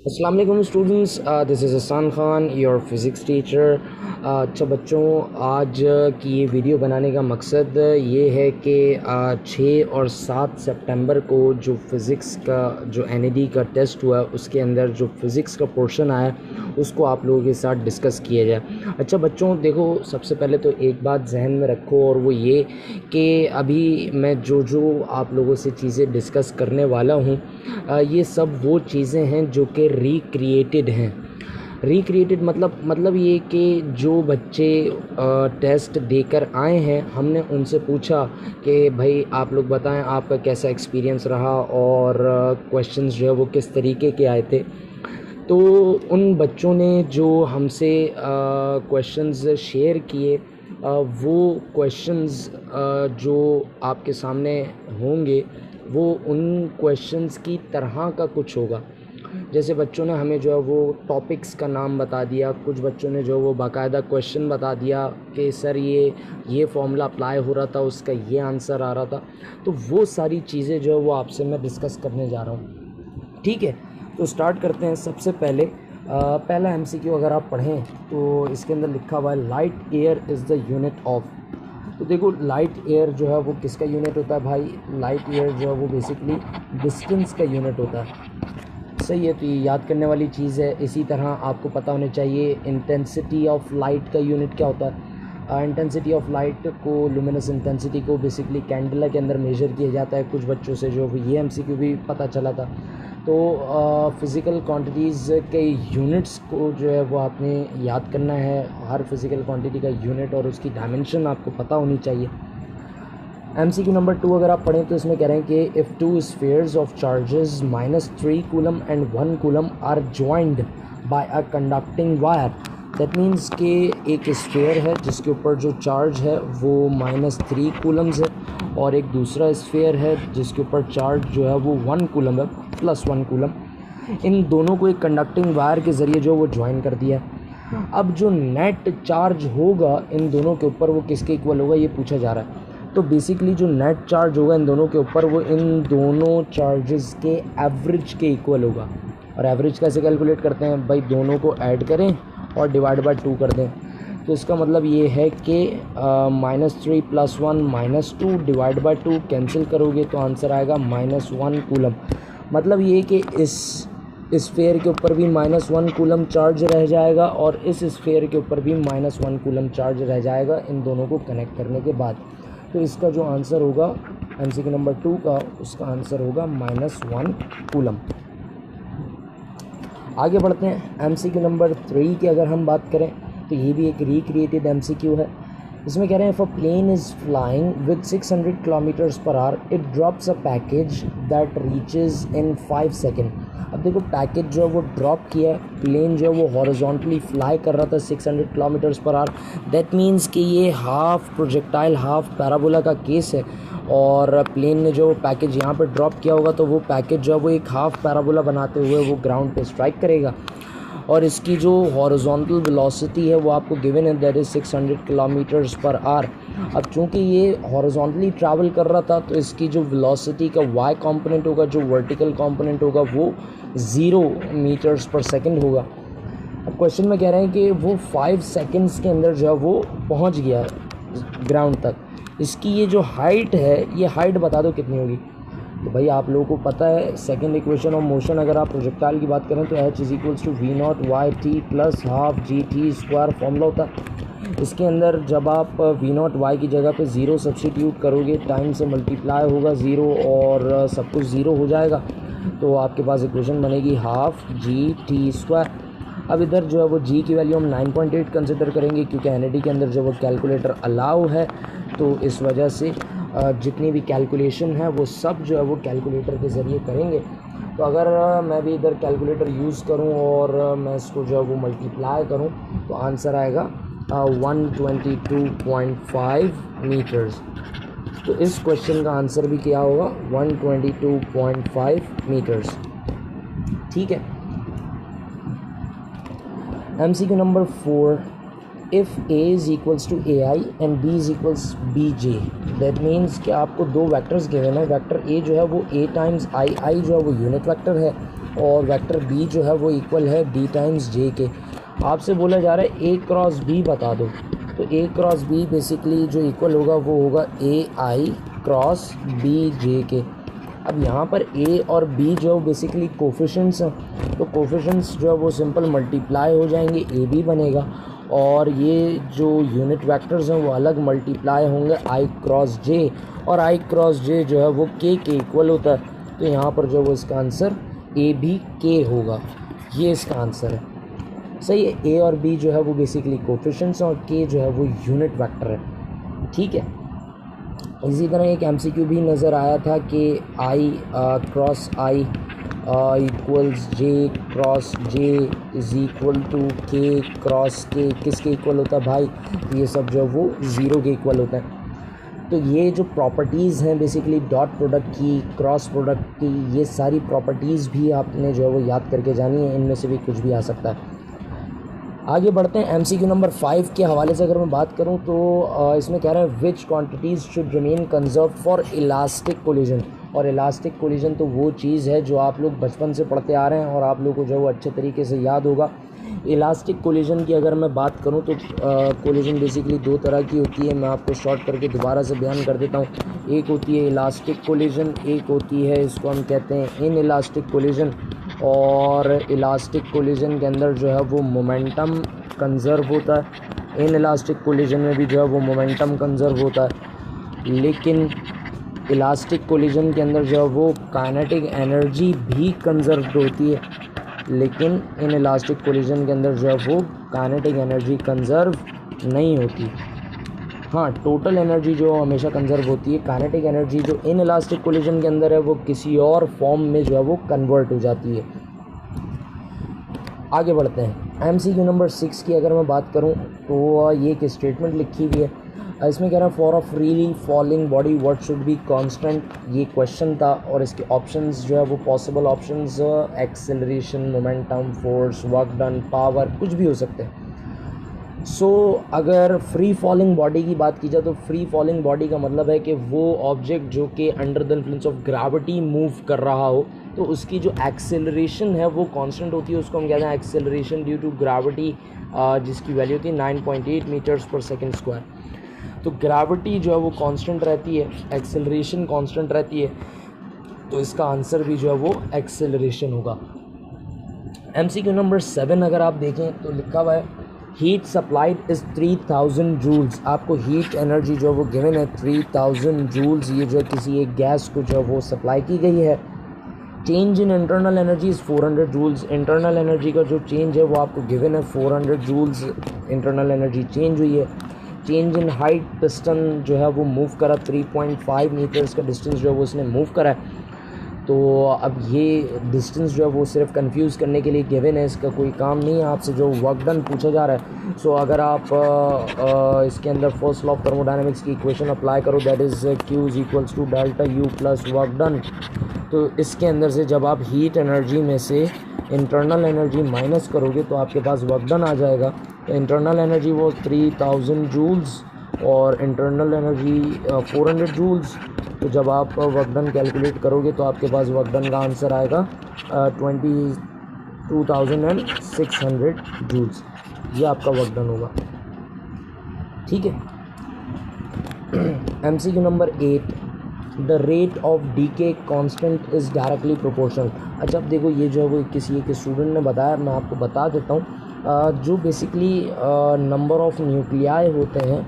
अस्सलाम वालेकुम students, this is Hasan Khan, your physics teacher. अच्छा बच्चों, आज की ये वीडियो बनाने का मकसद ये है कि 6 और 7 सितंबर को जो फ़िज़िक्स का जो NAD का टेस्ट हुआ उसके अंदर जो फ़िज़िक्स का पोर्शन आया उसको आप लोगों के साथ डिस्कस किया जाए। अच्छा बच्चों देखो, सबसे पहले तो एक बात जहन में रखो और वो ये कि अभी मैं जो आप लोगों से चीज़ें डिस्कस करने वाला हूँ ये सब वो चीज़ें हैं जो कि रिक्रिएटेड हैं। रिक्रिएटेड मतलब ये कि जो बच्चे टेस्ट देकर आए हैं, हमने उनसे पूछा कि भाई आप लोग बताएं आपका कैसा एक्सपीरियंस रहा और क्वेश्चंस जो है वो किस तरीके के आए थे। तो उन बच्चों ने जो हमसे क्वेश्चंस शेयर किए, वो क्वेश्चंस जो आपके सामने होंगे वो उन क्वेश्चंस की तरह का कुछ होगा। जैसे बच्चों ने हमें जो है वो टॉपिक्स का नाम बता दिया, कुछ बच्चों ने जो वो बाकायदा क्वेश्चन बता दिया कि सर ये फॉर्मूला अप्लाई हो रहा था, उसका ये आंसर आ रहा था। तो वो सारी चीज़ें जो है वो आपसे मैं डिस्कस करने जा रहा हूँ। ठीक है, तो स्टार्ट करते हैं। सबसे पहले पहला MCQ अगर आप पढ़ें तो इसके अंदर लिखा हुआ है light air is the unit of. तो देखो, लाइट एयर जो है वो किसका यूनिट होता है भाई? लाइट एयर जो है वो बेसिकली डिस्टेंस का यूनिट होता है। सही है, तो ये याद करने वाली चीज़ है। इसी तरह आपको पता होना चाहिए इंटेंसिटी ऑफ लाइट का यूनिट क्या होता है। इंटेंसिटी ऑफ लाइट को, लुमिनस इंटेंसिटी को बेसिकली कैंडला के अंदर मेजर किया जाता है। कुछ बच्चों से जो ये MCQ भी पता चला था। तो फ़िज़िकल क्वांटिटीज़ के यूनिट्स को जो है वो आपने याद करना है। हर फिज़िकल क्वांटिटी का यूनिट और उसकी डायमेंशन आपको पता होनी चाहिए। MCQ नंबर 2 अगर आप पढ़ें तो इसमें कह रहे हैं कि if two spheres of charges -3 coulomb and 1 coulomb are joined by a conducting wire. That means कि एक स्फीयर है जिसके ऊपर जो चार्ज है वो -3 कूलम्स है और एक दूसरा स्फीयर है जिसके ऊपर चार्ज जो है वो 1 कूलम है, +1 कूलम। इन दोनों को एक कंडक्टिंग वायर के ज़रिए जो वो ज्वाइन कर दिया। अब जो नेट चार्ज होगा इन दोनों के ऊपर वो किसके इक्वल होगा, ये पूछा जा रहा है। तो बेसिकली जो नेट चार्ज होगा इन दोनों के ऊपर वो इन दोनों चार्जेस के एवरेज के इक्वल होगा। और एवरेज कैसे कैलकुलेट करते हैं भाई? दोनों को ऐड करें और डिवाइड बाय 2 कर दें। तो इसका मतलब ये है कि -3 + 1 -2 डिवाइड बाय 2 कैंसिल करोगे तो आंसर आएगा -1 कूलम। मतलब ये कि इस स्फीयर के ऊपर भी -1 कूलम चार्ज रह जाएगा और इस स्फीयर के ऊपर भी -1 कूलम चार्ज रह जाएगा इन दोनों को कनेक्ट करने के बाद। तो इसका जो आंसर होगा MCQ नंबर 2 का, उसका आंसर होगा -1 कूलम। आगे बढ़ते हैं। MCQ नंबर 3 की अगर हम बात करें तो ये भी एक रिक्रिएटेड MCQ है। इसमें कह रहे हैं if a plane is flying with 600 km/h it drops a package that reaches in 5 second. अब देखो, पैकेज जो है वो ड्रॉप किया है, प्लेन जो है वो हॉरिजॉन्टली फ्लाई कर रहा था 600 km/h। दैट मीन्स कि ये हाफ प्रोजेक्टाइल हाफ पैराबोला का केस है और प्लेन ने जो पैकेज यहाँ पर ड्रॉप किया होगा तो वो पैकेज जो है वो एक हाफ पैराबोला बनाते हुए वो ग्राउंड पे स्ट्राइक करेगा और इसकी जो हॉरिजॉन्टल वेलोसिटी है वो आपको गिवन है, दैट इज़ 600 km/h। अब चूँकि ये हॉरिजॉन्टली ट्रैवल कर रहा था तो इसकी जो वेलोसिटी का y कंपोनेंट होगा, जो वर्टिकल कंपोनेंट होगा वो 0 मीटर्स/सेकंड होगा। अब क्वेश्चन में कह रहे हैं कि वो 5 सेकंड्स के अंदर जो है वो पहुंच गया ग्राउंड तक। इसकी ये जो हाइट है, ये हाइट बता दो कितनी होगी। तो भाई आप लोगों को पता है सेकंड इक्वेशन ऑफ मोशन, अगर आप प्रोजेक्टाइल की बात करें तो h = v0 yt + ½ gt² formula होता है। इसके अंदर जब आप v0 y की जगह पे 0 सब्स्टिट्यूट करोगे, टाइम से मल्टीप्लाई होगा 0 और सब कुछ 0 हो जाएगा, तो आपके पास इक्वेशन बनेगी ½ gt²। अब इधर जो है वो g की वैल्यू हम 9.8 कंसिडर करेंगे क्योंकि NAD के अंदर जो वो कैलकुलेटर अलाउ है, तो इस वजह से जितनी भी कैलकुलेशन है वो सब जो है वो कैलकुलेटर के ज़रिए करेंगे। तो अगर मैं भी इधर कैलकुलेटर यूज़ करूं और मैं इसको जो है वो मल्टीप्लाई करूं तो आंसर आएगा 122.5 मीटर्स। तो इस क्वेश्चन का आंसर भी क्या होगा? 122.5 मीटर्स। ठीक है। MCQ number 4, if A = AI and B = BJ। That means कि आपको दो वेक्टर्स गिवन है। वेक्टर A जो है वो A × II जो है वो यूनिट वेक्टर है और वेक्टर बी जो है वो इक्वल है बी टाइम्स जे के। आपसे बोला जा रहा है ए क्रॉस बी बता दो, तो ए क्रॉस बी बेसिकली जो इक्वल होगा वो होगा ए आई क्रॉस बी जे के। अब यहाँ पर ए और बी जो बेसिकली कोफिशेंट्स हैं, तो कोफिशेंट्स जो है वो सिंपल मल्टीप्लाई हो जाएंगे, ए बी बनेगा, और ये जो यूनिट वेक्टर्स हैं वो अलग मल्टीप्लाई होंगे आई क्रॉस जे, और आई क्रॉस जे जो है वो के इक्वल होता है। तो यहाँ पर जो वो इसका आंसर ए बी के होगा, ये इसका आंसर है। सही है, ए और बी जो है वो बेसिकली कोफिशेंट्स और के जो है वो यूनिट वेक्टर है। ठीक है, इसी तरह एक एमसीक्यू भी नज़र आया था कि i cross i equals j cross j is equal to k cross k, किसके इक्वल होता है भाई? ये सब जो है वो ज़ीरो के इक्वल होता है। तो ये जो प्रॉपर्टीज़ हैं बेसिकली डॉट प्रोडक्ट की, क्रॉस प्रोडक्ट की, ये सारी प्रॉपर्टीज़ भी आपने जो है वो याद करके जानी है, इनमें से भी कुछ भी आ सकता है। आगे बढ़ते हैं एमसीक्यू नंबर 5 के हवाले से अगर मैं बात करूं तो इसमें कह रहा है which quantities should remain conserve for elastic collision. और इलास्टिक कोलिजन तो वो चीज़ है जो आप लोग बचपन से पढ़ते आ रहे हैं और आप लोगों को जो है वो अच्छे तरीके से याद होगा। इलास्टिक कोलिजन की अगर मैं बात करूं तो कोलिजन बेसिकली दो तरह की होती है, मैं आपको शॉर्ट करके दोबारा से बयान कर देता हूं। एक होती है इलास्टिक कोलिजन, एक होती है इसको हम कहते हैं इन इलास्टिक कोलिजन। और इलास्टिक कोलिजन के अंदर जो है वो मोमेंटम कंज़र्व होता है, इन इलास्टिक कोलिजन में भी जो है वो मोमेंटम कंज़र्व होता है, लेकिन इलास्टिक कोलिजन के अंदर जो है वो काइनेटिक एनर्जी भी कंज़र्व होती है, लेकिन इन इलास्टिक कोलिजन के अंदर जो है वो काइनेटिक एनर्जी कंज़र्व नहीं होती। हाँ, टोटल एनर्जी जो हमेशा कंज़र्व होती है, काइनेटिक एनर्जी जो इन इलास्टिक कोलिजन के अंदर है वो किसी और फॉर्म में जो है वो कन्वर्ट हो जाती है। आगे बढ़ते हैं, एमसीक्यू नंबर 6 की अगर मैं बात करूं तो ये एक स्टेटमेंट लिखी हुई है, इसमें कह रहा है for a freely falling body what should be constant. ये क्वेश्चन था और इसके ऑप्शंस जो है वो possible options acceleration, momentum, force, work done, power, कुछ भी हो सकते हैं। अगर फ्री फॉलिंग बॉडी की बात की जाए तो फ्री फॉलिंग बॉडी का मतलब है कि वो ऑब्जेक्ट जो कि under the influence of gravity move कर रहा हो, तो उसकी जो एक्सेलरेशन है वो कांस्टेंट होती है, उसको हम कहते हैं एक्सेलरेशन ड्यू टू ग्रेविटी, जिसकी वैल्यू होती है 9.8 मीटर्स पर सेकेंड स्क्वायर। तो ग्रेविटी जो है वो कांस्टेंट रहती है, एक्सेलरेशन कांस्टेंट रहती है, तो इसका आंसर भी जो है वो एक्सेलरेशन होगा। एमसीक्यू नंबर 7 अगर आप देखें तो लिखा हुआ है हीट सप्लाइड इज़ 3000 जूल्स। आपको हीट एनर्जी जो वो गिवन है 3000 जूल्स, ये जो किसी एक गैस को जो वो सप्लाई की गई है। Change in internal energy is 400 joules. Internal energy का जो चेंज है वो आपको गिवन है 400 जूल्स इंटरनल एनर्जी चेंज हुई है। चेंज इन हाइट, पिस्टन जो है वो मूव करा 3.5 मीटर्स का डिस्टेंस जो है वो उसने मूव करा है। तो अब ये डिस्टेंस जो है वो सिर्फ कंफ्यूज करने के लिए गिवन है, इसका कोई काम नहीं है। आपसे जो वर्क डन पूछा जा रहा है, अगर आप इसके अंदर फर्स्ट लॉ ऑफ थर्मोडायनेमिक्स की इक्वेशन अप्लाई करो, that is Q is equals to delta U plus work done, तो इसके अंदर से जब आप हीट एनर्जी में से इंटरनल एनर्जी माइनस करोगे तो आपके पास वर्क डन आ जाएगा। तो इंटरनल एनर्जी वो 3000 जूल्स और इंटरनल एनर्जी 400 जूल्स। तो जब आप वर्क डन कैलकुलेट करोगे तो आपके पास वर्क डन का आंसर आएगा 22,600 जूल्स। ये आपका वर्क डन होगा। ठीक है, MCQ number 8, the rate of decay constant is directly proportional. अच्छा, अब देखो ये जो है वो किसी एक स्टूडेंट ने बताया, मैं आपको बता देता हूँ। जो बेसिकली नंबर ऑफ न्यूक्लियाई होते हैं,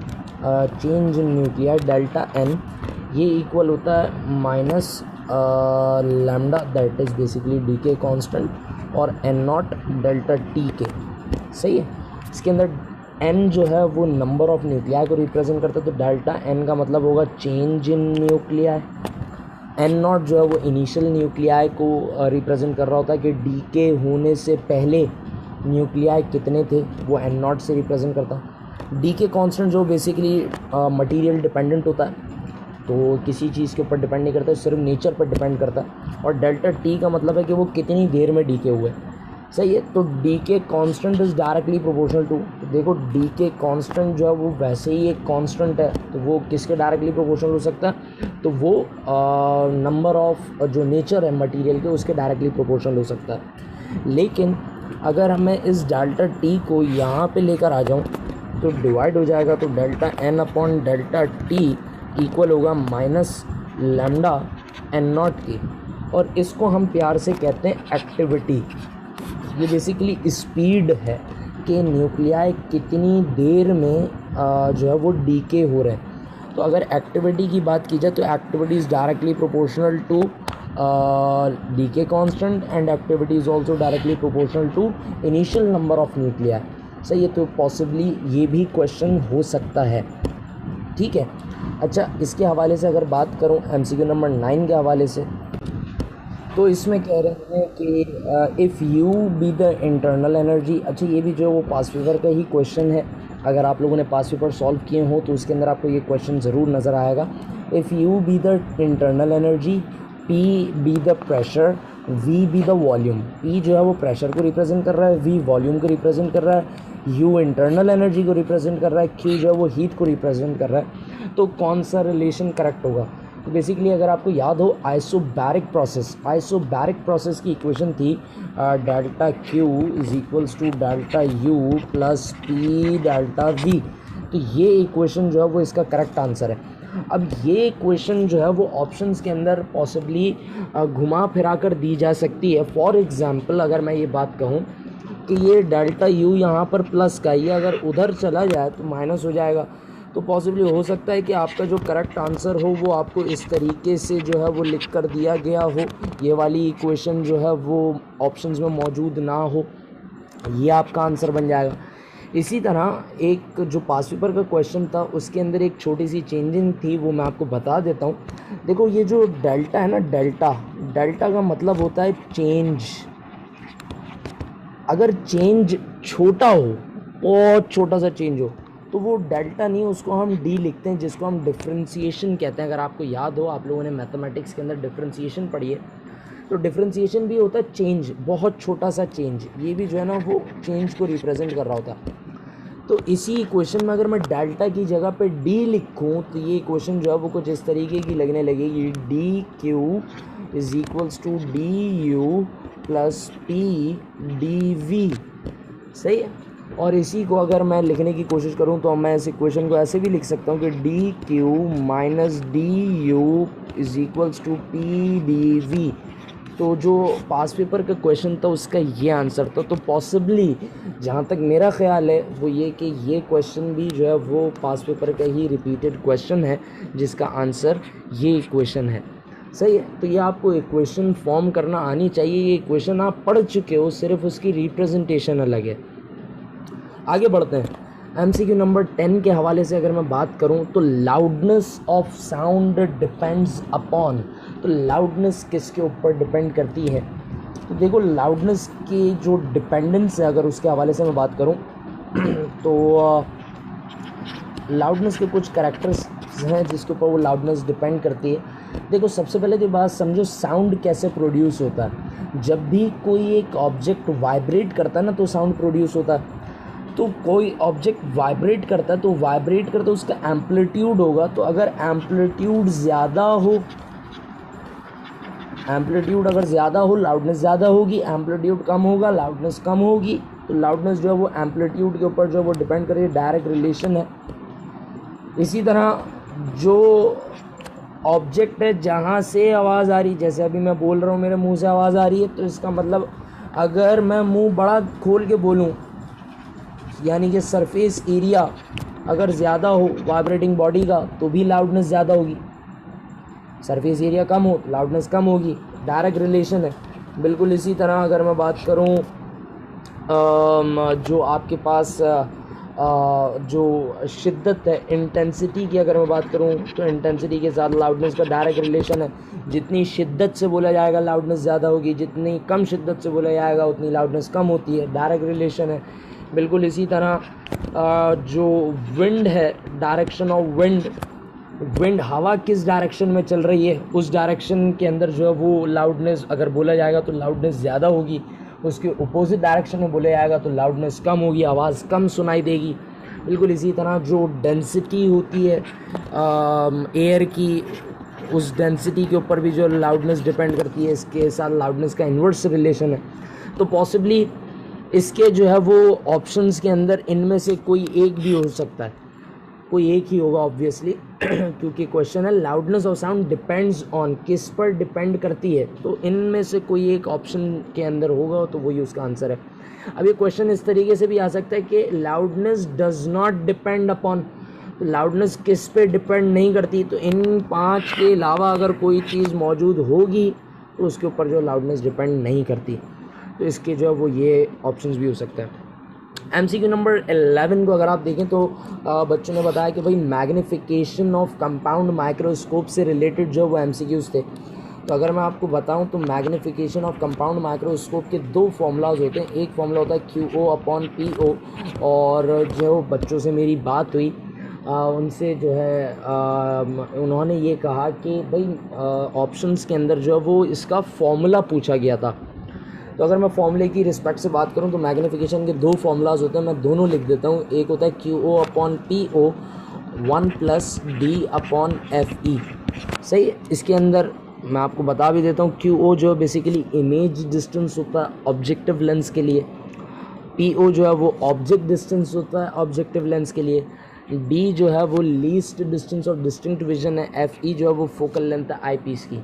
change in nuclei delta n, ये इक्वल होता है minus lambda, that is basically decay constant, और n नॉट डेल्टा टी के। सही है, इसके अंदर n जो है वो नंबर ऑफ न्यूक्लियाई को रिप्रेजेंट करता है, तो डेल्टा n का मतलब होगा change in nuclei. n not जो है वो इनिशियल न्यूक्लियाई को रिप्रेजेंट कर रहा होता है कि डीके होने से पहले न्यूक्लियाई कितने थे, वो n नॉट से रिप्रेजेंट करता है। डीके कांस्टेंट जो बेसिकली मटेरियल डिपेंडेंट होता है, तो किसी चीज़ के ऊपर डिपेंड नहीं करता, सिर्फ नेचर पर डिपेंड करता है। और डेल्टा टी का मतलब है कि वो कितनी देर में डीके हुए। सही है। तो decay constant is directly proportional to, तो देखो डी के कांस्टेंट जो है वो वैसे ही एक कांस्टेंट है, तो वो किसके डायरेक्टली प्रोपोर्शनल हो सकता है, तो वो नंबर ऑफ जो नेचर है मटेरियल के उसके डायरेक्टली प्रोपोर्शनल हो सकता है। लेकिन अगर मैं इस डेल्टा टी को यहाँ पे लेकर आ जाऊँ तो डिवाइड हो जाएगा, तो delta N upon delta T equal होगा माइनस लैम्डा एन नॉट के, और इसको हम प्यार से कहते हैं एक्टिविटी। ये बेसिकली स्पीड है कि न्यूक्लियाई कितनी देर में जो है वो डीके हो रहे हैं। तो अगर एक्टिविटी की बात की जाए तो activity is directly proportional to decay constant and activity is also directly proportional to initial number of nuclei. सही है, तो पॉसिबली ये भी क्वेश्चन हो सकता है। ठीक है, अच्छा इसके हवाले से अगर बात करूं एमसीक्यू नंबर 9 के हवाले से, तो इसमें कह रहे हैं कि if U be the internal energy. अच्छा ये भी जो है वो पास पेपर का ही क्वेश्चन है, अगर आप लोगों ने पास पेपर सॉल्व किए हो तो उसके अंदर आपको ये क्वेश्चन ज़रूर नज़र आएगा। If U be the internal energy, P be the pressure, V be the volume. P जो है वो प्रेशर को रिप्रेजेंट कर रहा है, वी वॉल्यूम को रिप्रेजेंट कर रहा है, यू इंटरनल एनर्जी को रिप्रेजेंट कर रहा है, क्यू जो है वो हीट को रिप्रेजेंट कर रहा है। तो कौन सा रिलेशन करेक्ट होगा? तो बेसिकली अगर आपको याद हो आइसोबैरिक प्रोसेस की इक्वेशन थी delta Q is equals to delta U plus P delta V. तो ये इक्वेशन जो है वो इसका करेक्ट आंसर है। अब ये इक्वेशन जो है वो ऑप्शंस के अंदर पॉसिबली घुमा फिरा कर दी जा सकती है। फॉर एग्जांपल अगर मैं ये बात कहूँ कि ये डेल्टा यू यहाँ पर प्लस का, ये अगर उधर चला जाए तो माइनस हो जाएगा, तो पॉसिबली हो सकता है कि आपका जो करेक्ट आंसर हो वो आपको इस तरीके से जो है वो लिख कर दिया गया हो, ये वाली इक्वेशन जो है वो ऑप्शंस में मौजूद ना हो, ये आपका आंसर बन जाएगा। इसी तरह एक जो पास पेपर का क्वेश्चन था उसके अंदर एक छोटी सी चेंजिंग थी, वो मैं आपको बता देता हूँ। देखो ये जो डेल्टा है ना, डेल्टा का मतलब होता है चेंज। अगर चेंज छोटा हो, बहुत छोटा सा चेंज हो, तो वो डेल्टा नहीं, उसको हम डी लिखते हैं, जिसको हम डिफ्रेंसिएशन कहते हैं। अगर आपको याद हो, आप लोगों ने मैथमेटिक्स के अंदर डिफ्रेंसिएशन पढ़ी है, तो डिफ्रेंसिएशन भी होता है चेंज, बहुत छोटा सा चेंज। ये भी जो है ना वो चेंज को रिप्रेजेंट कर रहा होता है। तो इसी इक्वेशन में अगर मैं डेल्टा की जगह पे डी लिखूँ तो ये इक्वेशन जो है वो कुछ इस तरीके की लगने लगेगी, D Q is equals to D U plus P D V. सही है। और इसी को अगर मैं लिखने की कोशिश करूं तो मैं इस इक्वेशन को ऐसे भी लिख सकता हूं कि D Q minus D U is equals to P D V. तो जो पास पेपर का क्वेश्चन था उसका ये आंसर था। तो पॉसिबली जहाँ तक मेरा ख्याल है वो ये कि ये क्वेश्चन भी जो है वो पास पेपर का ही रिपीटेड क्वेश्चन है जिसका आंसर ये इक्वेशन है। सही है। तो ये आपको इक्वेशन फॉर्म करना आनी चाहिए। ये इक्वेशन आप पढ़ चुके हो, सिर्फ उसकी रिप्रेजेंटेशन अलग है। आगे बढ़ते हैं। एमसीक्यू नंबर 10 के हवाले से अगर मैं बात करूं तो loudness of sound depends upon. तो लाउडनेस किसके ऊपर डिपेंड करती है? तो देखो लाउडनेस की जो डिपेंडेंस है, अगर उसके हवाले से मैं बात करूं तो लाउडनेस के कुछ कैरेक्टर्स हैं जिसके ऊपर वो लाउडनेस डिपेंड करती है। देखो सबसे पहले तो बात समझो साउंड कैसे प्रोड्यूस होता है। जब भी कोई एक ऑब्जेक्ट वाइब्रेट करता है ना तो साउंड प्रोड्यूस होता है। तो कोई ऑब्जेक्ट वाइब्रेट करता है तो वाइब्रेट करता है उसका एम्पलीट्यूड होगा। तो अगर एम्पलीट्यूड ज़्यादा हो, एम्पलीट्यूड अगर ज़्यादा हो लाउडनेस ज़्यादा होगी, एम्पलीट्यूड कम होगा लाउडनेस कम होगी। तो लाउडनेस जो है वो एम्पलीट्यूड के ऊपर जो है वो डिपेंड करेगी, डायरेक्ट रिलेशन है। इसी तरह जो ऑब्जेक्ट है जहाँ से आवाज़ आ रही, जैसे अभी मैं बोल रहा हूँ मेरे मुंह से आवाज़ आ रही है, तो इसका मतलब अगर मैं मुंह बड़ा खोल के बोलूँ यानी कि सरफेस एरिया अगर ज़्यादा हो वाइब्रेटिंग बॉडी का तो भी लाउडनेस ज़्यादा होगी, सरफेस एरिया कम हो तो लाउडनेस कम होगी, डायरेक्ट रिलेशन है। बिल्कुल इसी तरह अगर मैं बात करूँ जो आपके पास जो शिद्दत है, इंटेंसिटी की अगर मैं बात करूं तो इंटेंसिटी के साथ लाउडनेस का डायरेक्ट रिलेशन है। जितनी शिद्दत से बोला जाएगा लाउडनेस ज़्यादा होगी, जितनी कम शिद्दत से बोला जाएगा उतनी लाउडनेस कम होती है, डायरेक्ट रिलेशन है। बिल्कुल इसी तरह जो विंड है, डायरेक्शन ऑफ विंड, हवा किस डायरेक्शन में चल रही है उस डायरेक्शन के अंदर जो है वो लाउडनेस अगर बोला जाएगा तो लाउडनेस ज़्यादा होगी। उसके अपोजिट डायरेक्शन में बोले जाएगा तो लाउडनेस कम होगी, आवाज़ कम सुनाई देगी। बिल्कुल इसी तरह जो डेंसिटी होती है एयर की, उस डेंसिटी के ऊपर भी जो लाउडनेस डिपेंड करती है, इसके साथ लाउडनेस का इन्वर्स रिलेशन है। तो पॉसिबली इसके जो है वो ऑप्शंस के अंदर इनमें से कोई एक भी हो सकता है, कोई एक ही होगा ऑब्वियसली क्योंकि क्वेश्चन है loudness of sound depends on, किस पर डिपेंड करती है, तो इनमें से कोई एक ऑप्शन के अंदर होगा तो वही उसका आंसर है। अब ये क्वेश्चन इस तरीके से भी आ सकता है कि loudness does not depend upon, तो लाउडनेस किस पे डिपेंड नहीं करती, तो इन 5 के अलावा अगर कोई चीज़ मौजूद होगी तो उसके ऊपर जो लाउडनेस डिपेंड नहीं करती, तो इसके जो है वो ये ऑप्शंस भी हो सकता है। MCQ नंबर 11 को अगर आप देखें तो बच्चों ने बताया कि भाई मैग्निफिकेशन ऑफ कंपाउंड माइक्रोस्कोप से रिलेटेड जो वो MCQs थे। तो अगर मैं आपको बताऊं तो मैग्निफिकेशन ऑफ कंपाउंड माइक्रोस्कोप के 2 फॉर्मूलाज होते हैं। एक फॉर्मूला होता है QO/PO, और जो बच्चों से मेरी बात हुई उनसे जो है उन्होंने ये कहा कि भाई ऑप्शंस के अंदर जो है वो इसका फॉर्मूला पूछा गया था। तो अगर मैं फॉर्मूले की रिस्पेक्ट से बात करूं तो मैग्निफिकेशन के 2 फॉर्मूलाज होते हैं, मैं दोनों लिख देता हूं। एक होता है QO/PO 1 + D/FE। सही है। इसके अंदर मैं आपको बता भी देता हूं, QO जो बेसिकली इमेज डिस्टेंस होता है ऑब्जेक्टिव लेंस के लिए, PO जो है वो ऑब्जेक्ट डिस्टेंस होता है ऑब्जेक्टिव लेंस के लिए, D जो है वो least distance of distinct vision है, FE जो है वो फोकल लेंथ है आईपीस की।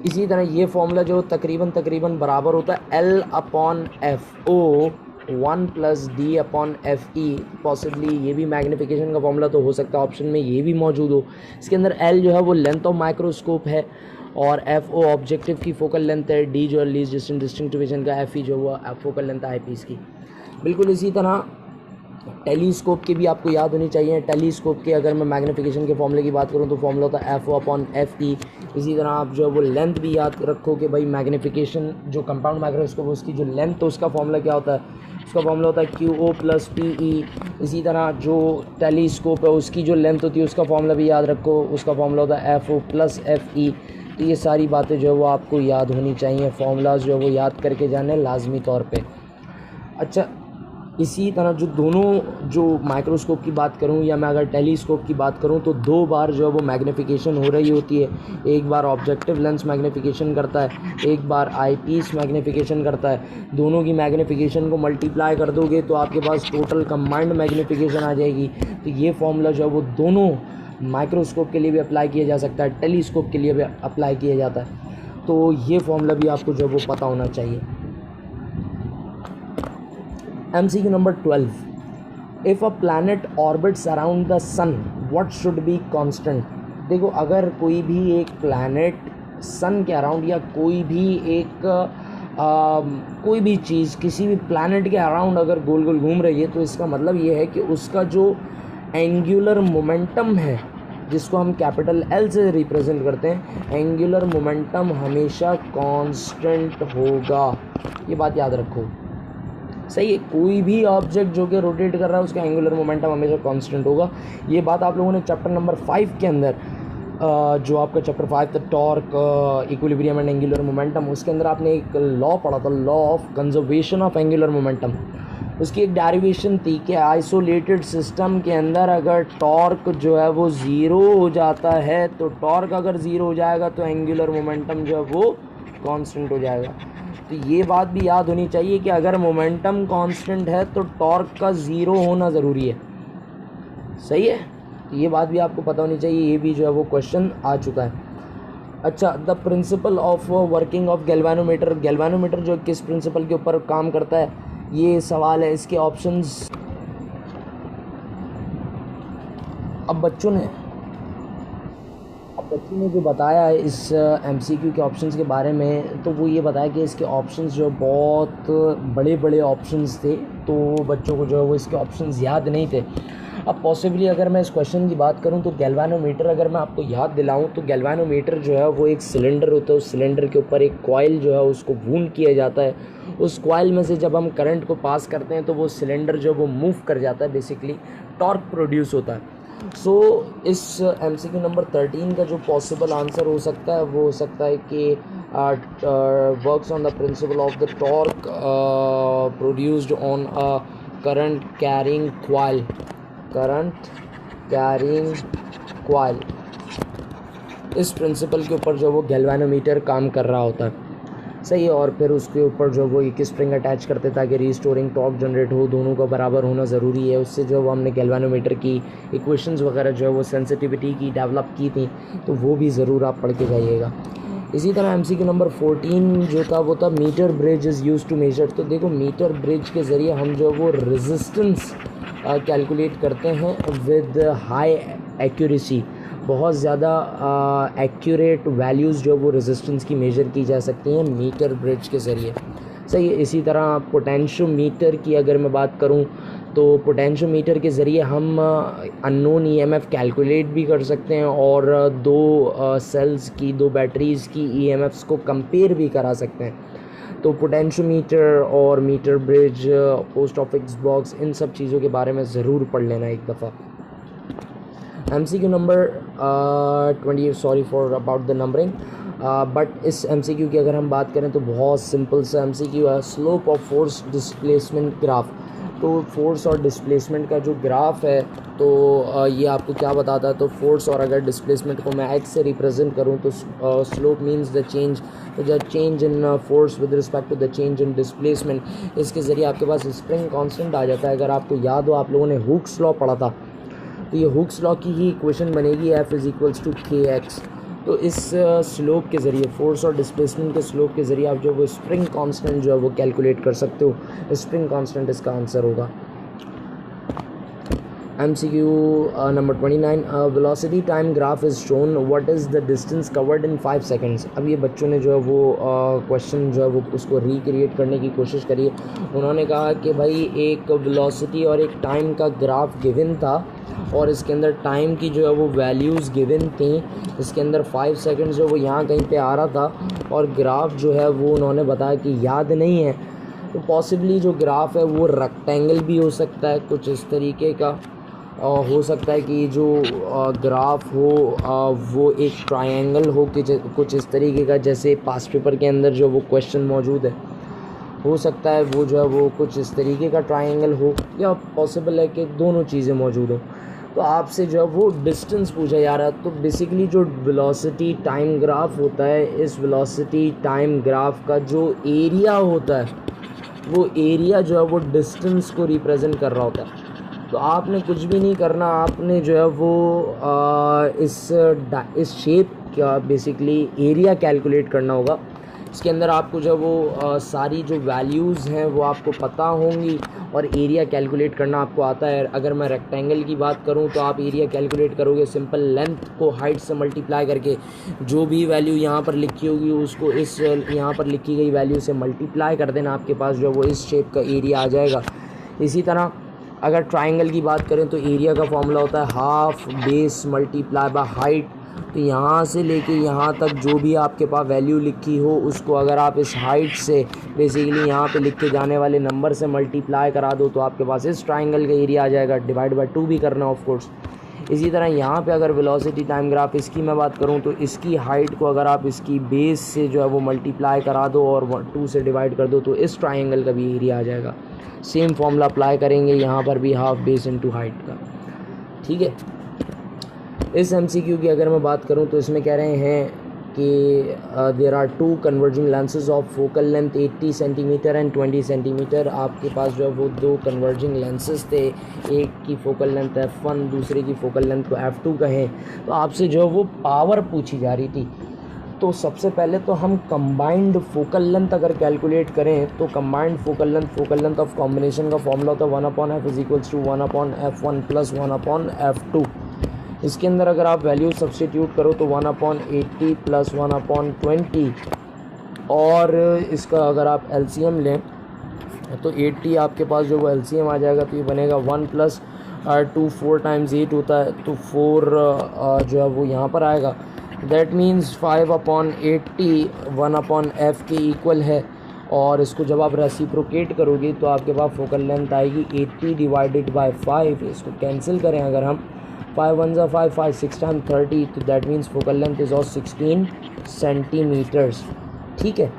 इसी तरह ये फॉर्मूला जो तकरीबन बराबर होता है L/FO 1 + D/FE। पॉसिबली ये भी मैग्निफिकेशन का फॉर्मूला तो हो सकता है ऑप्शन में ये भी मौजूद हो। इसके अंदर L जो है वो लेंथ ऑफ माइक्रोस्कोप है और FO ऑब्जेक्टिव की फोकल लेंथ है, D जो है लीस्ट डिस्टिंक्ट विजन का, FE जो वो फोकल लेंथ है आईपीस की। बिल्कुल इसी तरह टेलीस्कोप की भी आपको याद होनी चाहिए। टेलीस्कोप के अगर मैं मैग्निफिकेशन के फॉर्मूले की बात करूं तो फॉर्मूला होता है FO/FE। इसी तरह आप जो वो लेंथ भी याद रखो कि भाई मैग्निफिकेशन जो कंपाउंड माइक्रोस्कोप उसकी जो लेंथ तो उसका फॉर्मूला क्या होता है, उसका फॉर्मूला होता है QO+PE। इसी तरह जो टेलीस्कोप है उसकी जो लेंथ होती है उसका फॉर्मूला भी याद रखो, उसका फॉर्मूला होता है FO+FE। तो ये सारी बातें जो है वो आपको याद होनी चाहिए, फार्मूलाज जो है वो याद करके जाने लाजमी तौर पे। अच्छा, इसी तरह जो दोनों जो माइक्रोस्कोप की बात करूं या मैं अगर टेलीस्कोप की बात करूं तो 2 बार जो है वो मैग्निफिकेशन हो रही होती है। एक बार ऑब्जेक्टिव लेंस मैग्निफिकेशन करता है, एक बार आईपीस मैग्निफिकेशन करता है। दोनों की मैग्निफिकेशन को मल्टीप्लाई कर दोगे तो आपके पास टोटल कंबाइंड मैग्निफिकेशन आ जाएगी। तो ये फॉर्मूला जो है वो दोनों माइक्रोस्कोप के लिए भी अप्लाई किया जा सकता है, टेलीस्कोप के लिए भी अप्लाई किया जाता है। तो ये फॉर्मूला भी आपको जो है वो पता होना चाहिए। MCQ number 12, if a planet orbits around the sun what should be constant. देखो, अगर कोई भी एक प्लैनेट सन के अराउंड या कोई भी चीज़ किसी भी प्लैनेट के अराउंड अगर गोल गोल घूम रही है तो इसका मतलब ये है कि उसका जो एंगुलर मोमेंटम है जिसको हम कैपिटल L से रिप्रेजेंट करते हैं, एंगुलर मोमेंटम हमेशा कांस्टेंट होगा। ये बात याद रखो। सही है। कोई भी ऑब्जेक्ट जो कि रोटेट कर रहा है उसका एंगुलर मोमेंटम हमेशा कांस्टेंट होगा। ये बात आप लोगों ने चैप्टर नंबर 5 के अंदर जो आपका चैप्टर 5 था torque, equilibrium and angular momentum, उसके अंदर आपने एक लॉ पढ़ा था, law of conservation of angular momentum. उसकी एक डेरिवेशन थी कि आइसोलेटेड सिस्टम के अंदर अगर टॉर्क जो है वो 0 हो जाता है तो टॉर्क अगर 0 हो जाएगा तो एंगुलर मोमेंटम जो है वो कांस्टेंट हो जाएगा। तो ये बात भी याद होनी चाहिए कि अगर मोमेंटम कांस्टेंट है तो टॉर्क का 0 होना ज़रूरी है। सही है। तो ये बात भी आपको पता होनी चाहिए, ये भी जो है वो क्वेश्चन आ चुका है। अच्छा, the principle of working of galvanometer, galvanometer जो किस प्रिंसिपल के ऊपर काम करता है, ये सवाल है। इसके ऑप्शंस अब बच्चों ने जो बताया है इस MCQ के ऑप्शंस के बारे में, तो वो ये बताया कि इसके ऑप्शंस जो बहुत बड़े बड़े ऑप्शंस थे, तो बच्चों को जो है वो इसके ऑप्शंस याद नहीं थे। अब पॉसिबली अगर मैं इस क्वेश्चन की बात करूं तो गैल्वेनोमीटर अगर मैं आपको याद दिलाऊं तो गैल्वेनोमीटर जो है वो एक सिलेंडर होता है। उस सिलेंडर के ऊपर एक कॉइल जो है उसको वूंड किया जाता है। उस कॉइल में से जब हम करंट को पास करते हैं तो वो सिलेंडर जो वो मूव कर जाता है, बेसिकली टॉर्क प्रोड्यूस होता है। सो इस MCQ नंबर 13 का जो पॉसिबल आंसर हो सकता है वो हो सकता है कि works on the principle of the torque produced on a current carrying coil. इस प्रिंसिपल के ऊपर जो वो गैल्वेनोमीटर काम कर रहा होता है, सही है। और फिर उसके ऊपर जो वो एक स्प्रिंग अटैच करते ताकि रीस्टोरिंग टॉर्क जनरेट हो, दोनों का बराबर होना ज़रूरी है। उससे जो वो हमने गैल्वेनोमीटर की इक्वेशंस वगैरह जो है वो सेंसिटिविटी की डेवलप की थी, तो वो भी ज़रूर आप पढ़ के जाइएगा। इसी तरह MCQ नंबर 14 जो था वो था metre bridge is use to measure. तो देखो मीटर ब्रिज के ज़रिए हम जो वो रेजिस्टेंस कैलकुलेट करते हैं विद हाई एक्यूरेसी, बहुत ज़्यादा एक्यूरेट वैल्यूज़ जो वो रेजिस्टेंस की मेजर की जा सकती हैं मीटर ब्रिज के ज़रिए, सही है। इसी तरह पोटेंशियोमीटर की अगर मैं बात करूं तो पोटेंशियोमीटर के ज़रिए हम अननोन EMF कैलकुलेट भी कर सकते हैं और दो बैटरीज़ की EMFs को कंपेयर भी करा सकते हैं। तो पोटेंशियोमीटर और meter bridge, post office box, इन सब चीज़ों के बारे में ज़रूर पढ़ लेना एक दफ़ा। MCQ number 20, sorry for about the numbering, but इस MCQ की अगर हम बात करें तो बहुत सिंपल सा MCQ है, slope of force displacement graph. तो फोर्स और डिस्प्लेसमेंट का जो ग्राफ है तो ये आपको क्या बताता है, तो फोर्स और अगर डिस्प्लेसमेंट को मैं x से रिप्रेजेंट करूँ तो स्लोप मींस द चेंज, तो the change in force with respect to the change in displacement. इसके ज़रिए आपके पास स्प्रिंग कांस्टेंट आ जाता है। अगर आपको याद हो, आप लोगों ने हुक्स लॉ पढ़ा था, तो ये हुक्स लॉ की ही इक्वेशन बनेगी F = kx। तो इस स्लोप के ज़रिए, फोर्स और डिस्प्लेसमेंट के स्लोप के ज़रिए आप जो वो स्प्रिंग कांस्टेंट जो है वो कैलकुलेट कर सकते हो। स्प्रिंग कांस्टेंट इसका आंसर होगा। MCQ number 29, velocity time graph is shown, what is the distance covered in 5 seconds. अब ये बच्चों ने जो है वो क्वेश्चन जो है वो उसको रिक्रिएट करने की कोशिश करी है। उन्होंने कहा कि भाई एक वेलोसिटी और एक टाइम का ग्राफ गिवन था और इसके अंदर टाइम की जो है वो वैल्यूज़ गिवन थी। इसके अंदर 5 सेकंड्स जो वो यहाँ कहीं पे आ रहा था और ग्राफ जो है वो उन्होंने बताया कि याद नहीं है। तो पॉसिबली जो ग्राफ है वो रेक्टेंगल भी हो सकता है, कुछ इस तरीके का हो सकता है कि जो ग्राफ हो वो एक ट्रायंगल हो कि कुछ इस तरीके का, जैसे पास्ट पेपर के अंदर जो वो क्वेश्चन मौजूद है, हो सकता है वो जो है वो कुछ इस तरीके का ट्रायंगल हो, या पॉसिबल है कि दोनों चीज़ें मौजूद हों। तो आपसे जो है वो डिस्टेंस पूछा जा रहा है। तो बेसिकली जो वेलोसिटी टाइम ग्राफ होता है, इस वेलोसिटी टाइम ग्राफ का जो एरिया होता है, वो एरिया जो है वो डिस्टेंस को रिप्रेजेंट कर रहा होता है। तो आपने कुछ भी नहीं करना, आपने जो है वो इस शेप का बेसिकली एरिया कैलकुलेट करना होगा। इसके अंदर आपको जो वो सारी जो वैल्यूज़ हैं वो आपको पता होंगी और एरिया कैलकुलेट करना आपको आता है। अगर मैं रेक्टेंगल की बात करूं तो आप एरिया कैलकुलेट करोगे सिंपल लेंथ को हाइट से मल्टीप्लाई करके, जो भी वैल्यू यहाँ पर लिखी होगी उसको इस यहाँ पर लिखी गई वैल्यू से मल्टीप्लाई कर देना, आपके पास जो वो इस शेप का एरिया आ जाएगा। इसी तरह अगर ट्राइंगल की बात करें तो एरिया का फॉर्मूला होता है half base multiply by height. तो यहाँ से लेके यहाँ तक जो भी आपके पास वैल्यू लिखी हो उसको अगर आप इस हाइट से बेसिकली यहाँ पे लिखे जाने वाले नंबर से मल्टीप्लाई करा दो तो आपके पास इस ट्राइंगल का एरिया आ जाएगा। डिवाइड बाय 2 भी करना ऑफ कोर्स। इसी तरह यहाँ पे अगर वेलोसिटी टाइम ग्राफ इसकी मैं बात करूँ तो इसकी हाइट को अगर आप इसकी बेस से जो है वो मल्टीप्लाई करा दो और 2 से डिवाइड कर दो तो इस ट्राइंगल का भी एरिया आ जाएगा। सेम फॉर्मूला अप्लाई करेंगे यहाँ पर भी, हाफ बेस इनटू हाइट का। ठीक है। इस MCQ की अगर मैं बात करूँ तो इसमें कह रहे हैं कि there are 2 converging lenses of focal length 80 centimetre and 20 centimetre. आपके पास जो है वो 2 कन्वर्जिंग लेंसेज थे, एक की फोकल लेंथ f1, दूसरे की फोकल लेंथ को f2 कहें। तो आपसे जो है वो पावर पूछी जा रही थी। तो सबसे पहले तो हम कंबाइंड फोकल लेंथ अगर कैलकुलेट करें तो combined focal length of combination का फॉर्मूला होता है 1/f = 1/f1 + 1/f2। इसके अंदर अगर आप वैल्यू सब्स्टिट्यूट करो तो 1/80 + 1/20 और इसका अगर आप LCM लें तो 80 आपके पास जो वो LCM आ जाएगा तो ये बनेगा 1 + 2, 4 × 8 होता है तो 4 जो है वो यहाँ पर आएगा। दैट मीन्स 5/80 1/f के इक्वल है। और इसको जब आप रेसिप्रोकेट करोगे तो आपके पास फोकल लेंथ आएगी 80 / 5। इसको कैंसिल करें अगर हम 5 1 ज़ा 5, 5 6 टाइम 30, तो that means focal length is of 16 centimetres. ठीक है।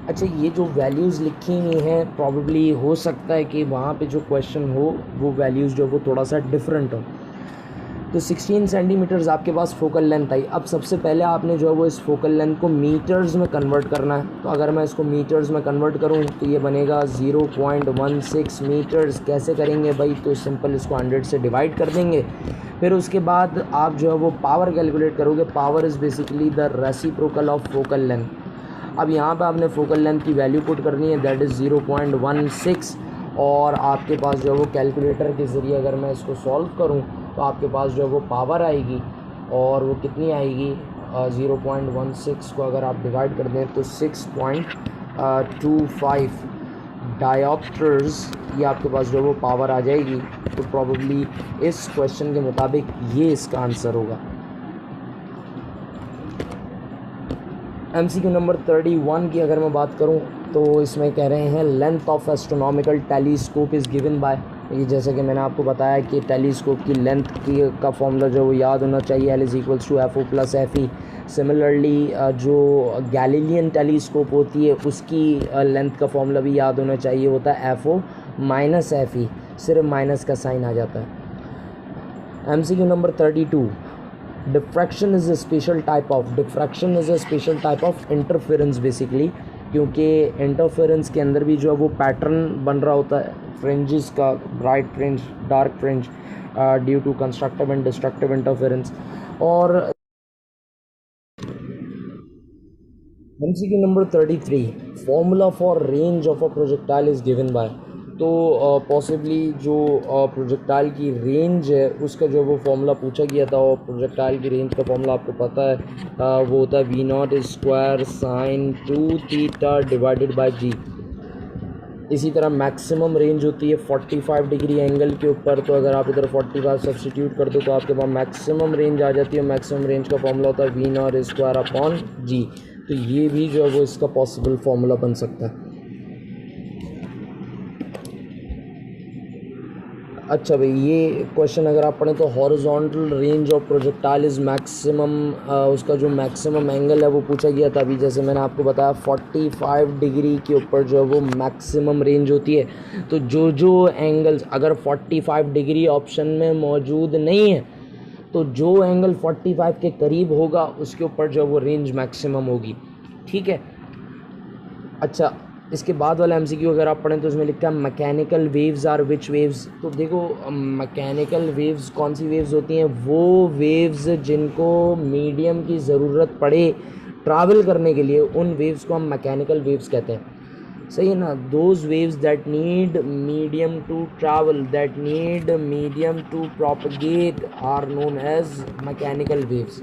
अच्छा, ये जो वैल्यूज़ लिखी हुई हैं प्रॉबेबली हो सकता है कि वहाँ पे जो क्वेश्चन हो वो वैल्यूज़ जो वो थोड़ा सा डिफरेंट हो। तो 16 सेंटीमीटर्स आपके पास फोकल लेंथ आई। अब सबसे पहले आपने जो है वो इस फोकल लेंथ को मीटर्स में कन्वर्ट करना है। तो अगर मैं इसको मीटर्स में कन्वर्ट करूँ तो ये बनेगा 0.16 मीटर्स। कैसे करेंगे भाई? तो सिंपल इसको 100 से डिवाइड कर देंगे। फिर उसके बाद आप जो है वो पावर कैलकुलेट करोगे। Power is basically the reciprocal of focal length. अब यहाँ पे आपने फोकल लेंथ की वैल्यू पुट करनी है, दैट इज़ 0.16, और आपके पास जो है वो कैलकुलेटर के ज़रिए अगर मैं इसको सॉल्व करूँ तो आपके पास जो है वो पावर आएगी, और वो कितनी आएगी? 0.16 को अगर आप डिवाइड कर दें तो 6.25 डायोप्टर्स, ये आपके पास जो है वो पावर आ जाएगी। तो प्रॉबेबली इस क्वेश्चन के मुताबिक ये इसका आंसर होगा। MCQ नंबर 31 की अगर मैं बात करूं तो इसमें कह रहे हैं length of astronomical telescope is given bye. ये जैसे कि मैंने आपको बताया कि टेलीस्कोप की लेंथ की का फॉर्मूला जो वो याद होना चाहिए, L = FO + FE। सिमिलरली जो गैलीलियन टेलीस्कोप होती है उसकी लेंथ का फॉर्मूला भी याद होना चाहिए, होता है FO - FE, सिर्फ माइनस का साइन आ जाता है। MCQ number 32, diffraction is a special type of interference basically, क्योंकि इंटरफेरेंस के अंदर भी जो है वो पैटर्न बन रहा होता है फ्रिंजेस का, bright fringe, dark fringe, due to constructive and destructive interference. और MCQ number 33, formula for range of a projectile is given by. तो पॉसिबली जो प्रोजेक्टाइल की रेंज है उसका जो वो फॉर्मूला पूछा गया था, और प्रोजेक्टाइल की रेंज का फॉर्मूला आपको पता है, वो होता है V0 square sine 2θ divided by G। इसी तरह मैक्सिमम रेंज होती है 45 डिग्री एंगल के ऊपर, तो अगर आप इधर 45 सब्सटीट्यूट कर दो तो आपके पास मैक्सिमम रेंज आ जाती है। मैक्सिमम रेंज का फॉर्मूला होता है V0 स्क्वायर अपॉन G। तो ये भी जो है वो इसका पॉसिबल फॉर्मूला बन सकता है। अच्छा भाई, ये क्वेश्चन अगर आप पढ़ें तो horizontal range of projectile is maximum, उसका जो मैक्सिमम एंगल है वो पूछा गया था। अभी जैसे मैंने आपको बताया 45 डिग्री के ऊपर जो है वो मैक्सिमम रेंज होती है। तो जो एंगल्स अगर 45 डिग्री ऑप्शन में मौजूद नहीं है तो जो एंगल 45 के करीब होगा उसके ऊपर जो है वो रेंज मैक्सिमम होगी। ठीक है। अच्छा, इसके बाद वाला MCQ अगर आप पढ़ें तो उसमें लिखा है mechanical waves are which waves. तो देखो, मैकेनिकल वेव्स कौन सी वेव्स होती हैं? वो वेव्स जिनको मीडियम की ज़रूरत पड़े ट्रैवल करने के लिए, उन वेव्स को हम मैकेनिकल वेव्स कहते हैं। सही है ना? Those waves that need medium to travel, that need medium to propagate are known as mechanical waves.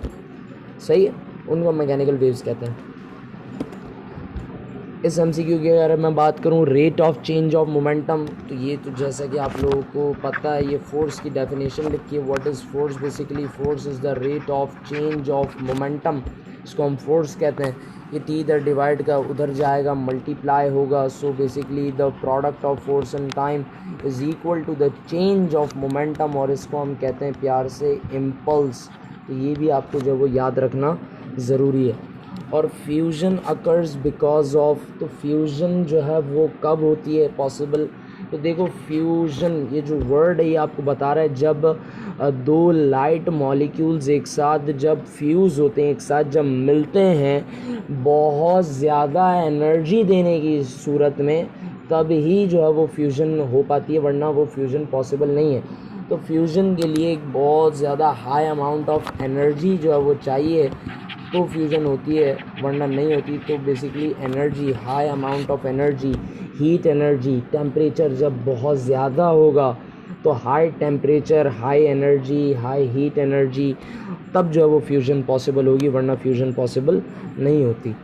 सही है, उनको मैकेनिकल वेव्स कहते हैं। इस MCQ की अगर मैं बात करूं rate of change of momentum, तो ये तो जैसा कि आप लोगों को पता है, ये फोर्स की डेफिनेशन लिखी है। What is force? Basically force is the rate of change of momentum, इसको हम फोर्स कहते हैं। ये T इधर डिवाइड का उधर जाएगा, मल्टीप्लाई होगा। So basically the product of force and time is equal to the change of momentum, और इसको हम कहते हैं प्यार से इम्पल्स। तो ये भी आपको जो वो याद रखना ज़रूरी है। और फ्यूज़न अकर्स बिकॉज ऑफ, तो फ्यूज़न जो है वो कब होती है पॉसिबल? तो देखो, फ्यूज़न ये जो वर्ड है ये आपको बता रहा है जब दो लाइट मॉलिक्यूल्स एक साथ जब फ्यूज़ होते हैं, एक साथ जब मिलते हैं बहुत ज़्यादा एनर्जी देने की सूरत में, तब ही जो है वो फ्यूज़न हो पाती है, वरना वो फ्यूज़न पॉसिबल नहीं है। तो फ्यूज़न के लिए एक बहुत ज़्यादा हाई अमाउंट ऑफ एनर्जी जो है वो चाहिए तो फ्यूज़न होती है, वरना नहीं होती। तो basically energy, high amount of energy, heat energy, temperature जब बहुत ज़्यादा होगा तो high temperature, high energy, high heat energy, तब जो है वो फ्यूज़न पॉसिबल होगी, वरना फ्यूज़न पॉसिबल नहीं होती।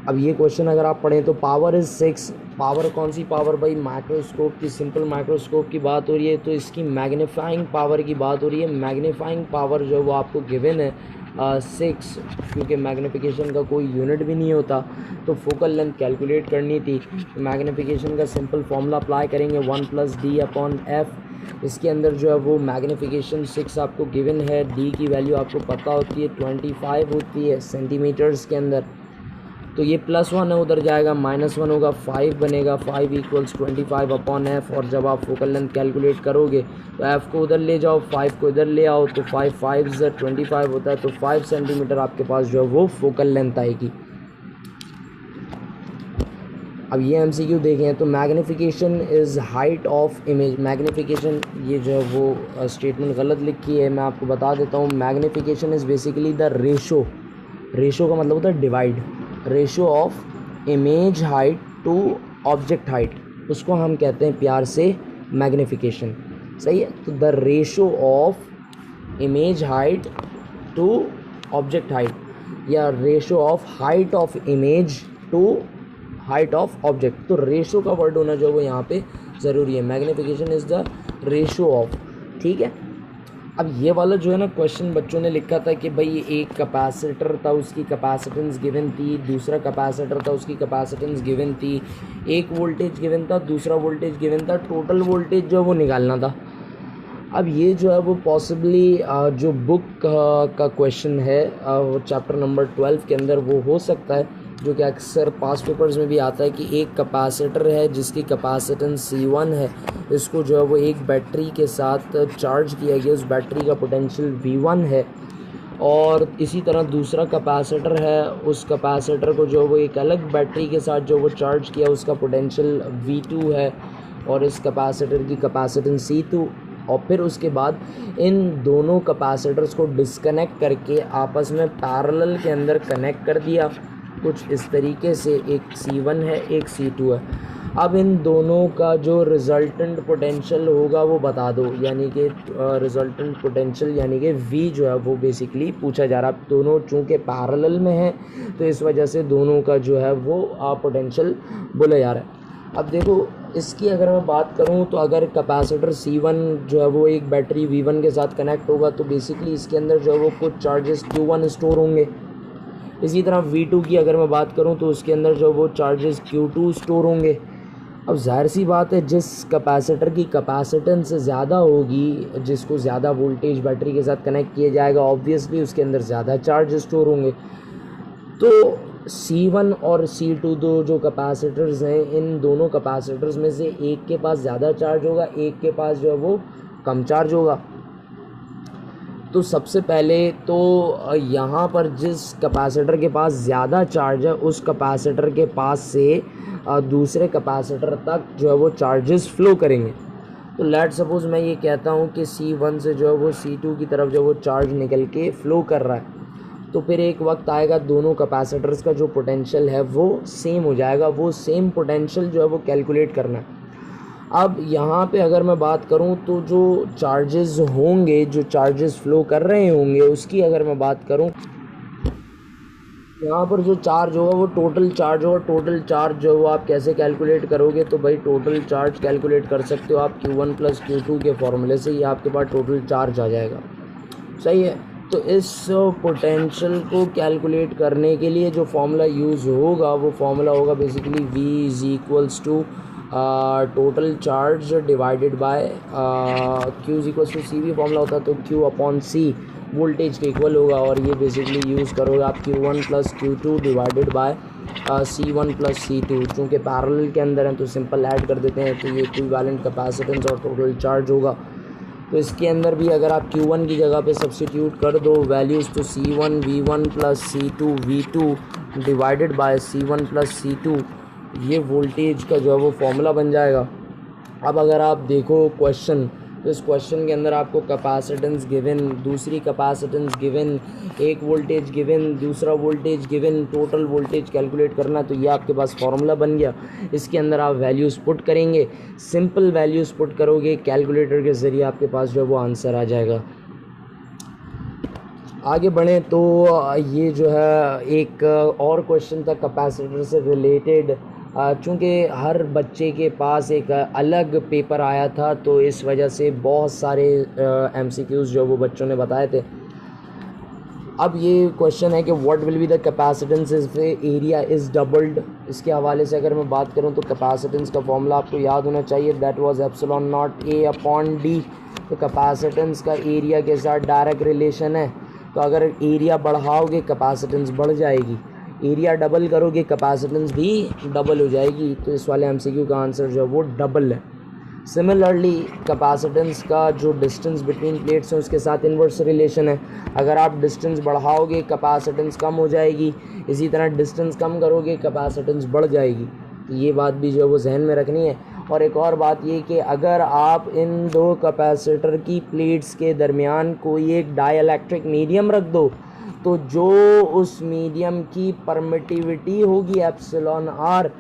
अब ये क्वेश्चन अगर आप पढ़ें तो पावर इज़ 6। पावर कौन सी पावर भाई? माइक्रोस्कोप की, सिंपल माइक्रोस्कोप की बात हो रही है, तो इसकी मैग्नीफाइंग पावर की बात हो रही है। मैग्नीफाइंग पावर जो वो आपको गिवन है 6, क्योंकि मैग्नीफिकेशन का कोई यूनिट भी नहीं होता। तो फोकल लेंथ कैलकुलेट करनी थी, मैग्नीफिकेशन का सिंपल फॉर्मूला अप्लाई करेंगे 1 + D/F। इसके अंदर जो है वो मैग्नीफिकेशन 6 आपको गिवन है, डी की वैल्यू आपको पता होती है 25 होती है सेंटीमीटर्स के अंदर। तो ये +1 है, उधर जाएगा -1 होगा, 5 बनेगा, 5 = 25 अपॉन एफ। और जब आप फोकल लेंथ कैलकुलेट करोगे तो एफ़ को उधर ले जाओ, 5 को इधर ले आओ, तो 5 5 25 होता है, तो 5 सेंटीमीटर आपके पास जो है वो फोकल लेंथ आएगी। अब ये MCQ देखें तो magnification is height of image. Magnification, ये जो है वो स्टेटमेंट गलत लिखी है, मैं आपको बता देता हूँ। Magnification is basically the ratio का मतलब होता है divide, ratio of image height to object height, उसको हम कहते हैं प्यार से मैग्नीफिकेशन। सही है। तो the ratio of image height to object height या ratio of height of image to height of object. तो रेशो का वर्ड होना जो वो यहाँ पे ज़रूरी है। Magnification is the ratio of. ठीक है। अब ये वाला जो है ना क्वेश्चन बच्चों ने लिखा था कि भाई एक कैपेसिटर था, उसकी कैपेसिटेंस गिवन थी, दूसरा कैपेसिटर था, उसकी कैपेसिटेंस गिवन थी, एक वोल्टेज गिवन था, दूसरा वोल्टेज गिवन था, टोटल वोल्टेज जो है वो निकालना था। अब ये जो है वो पॉसिबली जो बुक का क्वेश्चन है वो चैप्टर नंबर 12 के अंदर वो हो सकता है, जो कि अक्सर पास पेपर्स में भी आता है कि एक कैपेसिटर है जिसकी कैपेसिटेंस C1 है, इसको जो है वो एक बैटरी के साथ चार्ज किया गया, उस बैटरी का पोटेंशियल V1 है। और इसी तरह दूसरा कैपेसिटर है, उस कैपेसिटर को जो है वो एक अलग बैटरी के साथ जो वो चार्ज किया, उसका पोटेंशियल V2 है, और इस कैपेसिटर की कैपेसिटेंस C2। और फिर उसके बाद इन दोनों कैपेसिटर्स को डिस्कनेक्ट करके आपस में पैरेलल के अंदर कनेक्ट कर दिया, कुछ इस तरीके से। एक C1 है, एक C2 है। अब इन दोनों का जो रिज़ल्टेंट पोटेंशियल होगा वो बता दो, यानी कि रिज़ल्टेंट पोटेंशियल यानी कि V जो है वो बेसिकली पूछा जा रहा है। दोनों चूँकि पैरेलल में है तो इस वजह से दोनों का जो है वो पोटेंशियल बोला जा रहा है। अब देखो, इसकी अगर मैं बात करूं तो अगर कैपेसिटर C1 जो है वो एक बैटरी V1 के साथ कनेक्ट होगा तो बेसिकली इसके अंदर जो है वो कुछ चार्जेस Q1 स्टोर होंगे। इसी तरह V2 की अगर मैं बात करूं तो उसके अंदर जो वो चार्जेस Q2 स्टोर होंगे। अब जाहिर सी बात है, जिस कैपेसिटर की कैपेसिटेंस ज़्यादा होगी, जिसको ज़्यादा वोल्टेज बैटरी के साथ कनेक्ट किया जाएगा, ऑब्वियसली उसके अंदर ज़्यादा चार्ज स्टोर होंगे। तो C1 और C2 दो जो कैपेसिटर्स हैं, इन दोनों कैपेसिटर्स में से एक के पास ज़्यादा चार्ज होगा, एक के पास जो है वो कम चार्ज होगा। तो सबसे पहले तो यहाँ पर जिस कैपेसिटर के पास ज़्यादा चार्ज है, उस कैपेसिटर के पास से दूसरे कैपेसिटर तक जो है वो चार्जेस फ़्लो करेंगे। तो लेट सपोज़ मैं ये कहता हूँ कि C1 से जो है वो C2 की तरफ जो वो चार्ज निकल के फ़्लो कर रहा है, तो फिर एक वक्त आएगा दोनों कैपेसिटर्स का जो पोटेंशियल है वो सेम हो जाएगा। वो सेम पोटेंशियल जो है वो कैलकुलेट करना है। अब यहाँ पे अगर मैं बात करूँ तो जो चार्जेस होंगे, जो चार्जेस फ़्लो कर रहे होंगे, उसकी अगर मैं बात करूँ, यहाँ पर जो चार्ज होगा वो टोटल चार्ज होगा। टोटल चार्ज जो है वो आप कैसे कैलकुलेट करोगे, तो भाई टोटल चार्ज कैलकुलेट कर सकते हो आप Q1 + Q2 के फॉर्मूले से, ही आपके पास टोटल चार्ज आ जाएगा। सही है। तो इस पोटेंशियल को कैलकुलेट करने के लिए जो फॉर्मूला यूज़ होगा वो फॉर्मूला होगा basically V = total charge divided by Q = CV formula होता है, तो Q/C वोल्टेज के इक्वल होगा। और ये बेसिकली यूज़ करोगे आप Q1 + Q2 divided by C1 + C2। चूँकि पैरेलल के अंदर हैं तो सिंपल ऐड कर देते हैं, तो ये इक्विवेलेंट कैपेसिटेंस और टोटल चार्ज होगा। तो इसके अंदर भी अगर आप Q1 की जगह पे सब्स्टिट्यूट कर दो वैल्यूज़, तो C1 V1 + C2 V2 divided by C1 + C2, ये वोल्टेज का जो है वो फॉर्मूला बन जाएगा। अब अगर आप देखो क्वेश्चन, तो इस क्वेश्चन के अंदर आपको कैपेसिटेंस गिवन, दूसरी कैपेसिटेंस गिवन, एक वोल्टेज गिवन, दूसरा voltage given, total voltage calculate करना, तो ये आपके पास फार्मूला बन गया। इसके अंदर आप वैल्यूज़ पुट करेंगे, सिंपल वैल्यूज़ पुट करोगे कैलकुलेटर के ज़रिए, आपके पास जो है वो आंसर आ जाएगा। आगे बढ़ें तो ये जो है एक और क्वेश्चन था कैपेसिटर से रिलेटेड। चूँकि हर बच्चे के पास एक अलग पेपर आया था, तो इस वजह से बहुत सारे MCQs जो वो बच्चों ने बताए थे। अब ये क्वेश्चन है कि what will be the capacitance if area is doubled. इसके हवाले से अगर मैं बात करूँ तो कैपेसिटेंस का फॉर्मूला आपको याद होना चाहिए, that was epsilon not a upon D. तो कैपेसिटेंस का एरिया के साथ डायरेक्ट रिलेशन है, तो अगर एरिया बढ़ाओगे कैपेसिटेंस बढ़ जाएगी, एरिया डबल करोगे कैपेसिटेंस भी डबल हो जाएगी। तो इस वाले एमसीक्यू का आंसर जो है वो डबल है। सिमिलरली कैपेसिटेंस का जो डिस्टेंस बिटवीन प्लेट्स है उसके साथ इन्वर्स रिलेशन है, अगर आप डिस्टेंस बढ़ाओगे कैपेसिटेंस कम हो जाएगी, इसी तरह डिस्टेंस कम करोगे कैपेसिटेंस बढ़ जाएगी। तो ये बात भी जो है वो जहन में रखनी है। और एक और बात ये कि अगर आप इन दो कैपेसिटर की प्लेट्स के दरमियान कोई एक डाइइलेक्ट्रिक मीडियम रख दो, तो जो उस मीडियम की परमिटिविटी होगी एप्सिलॉन आर,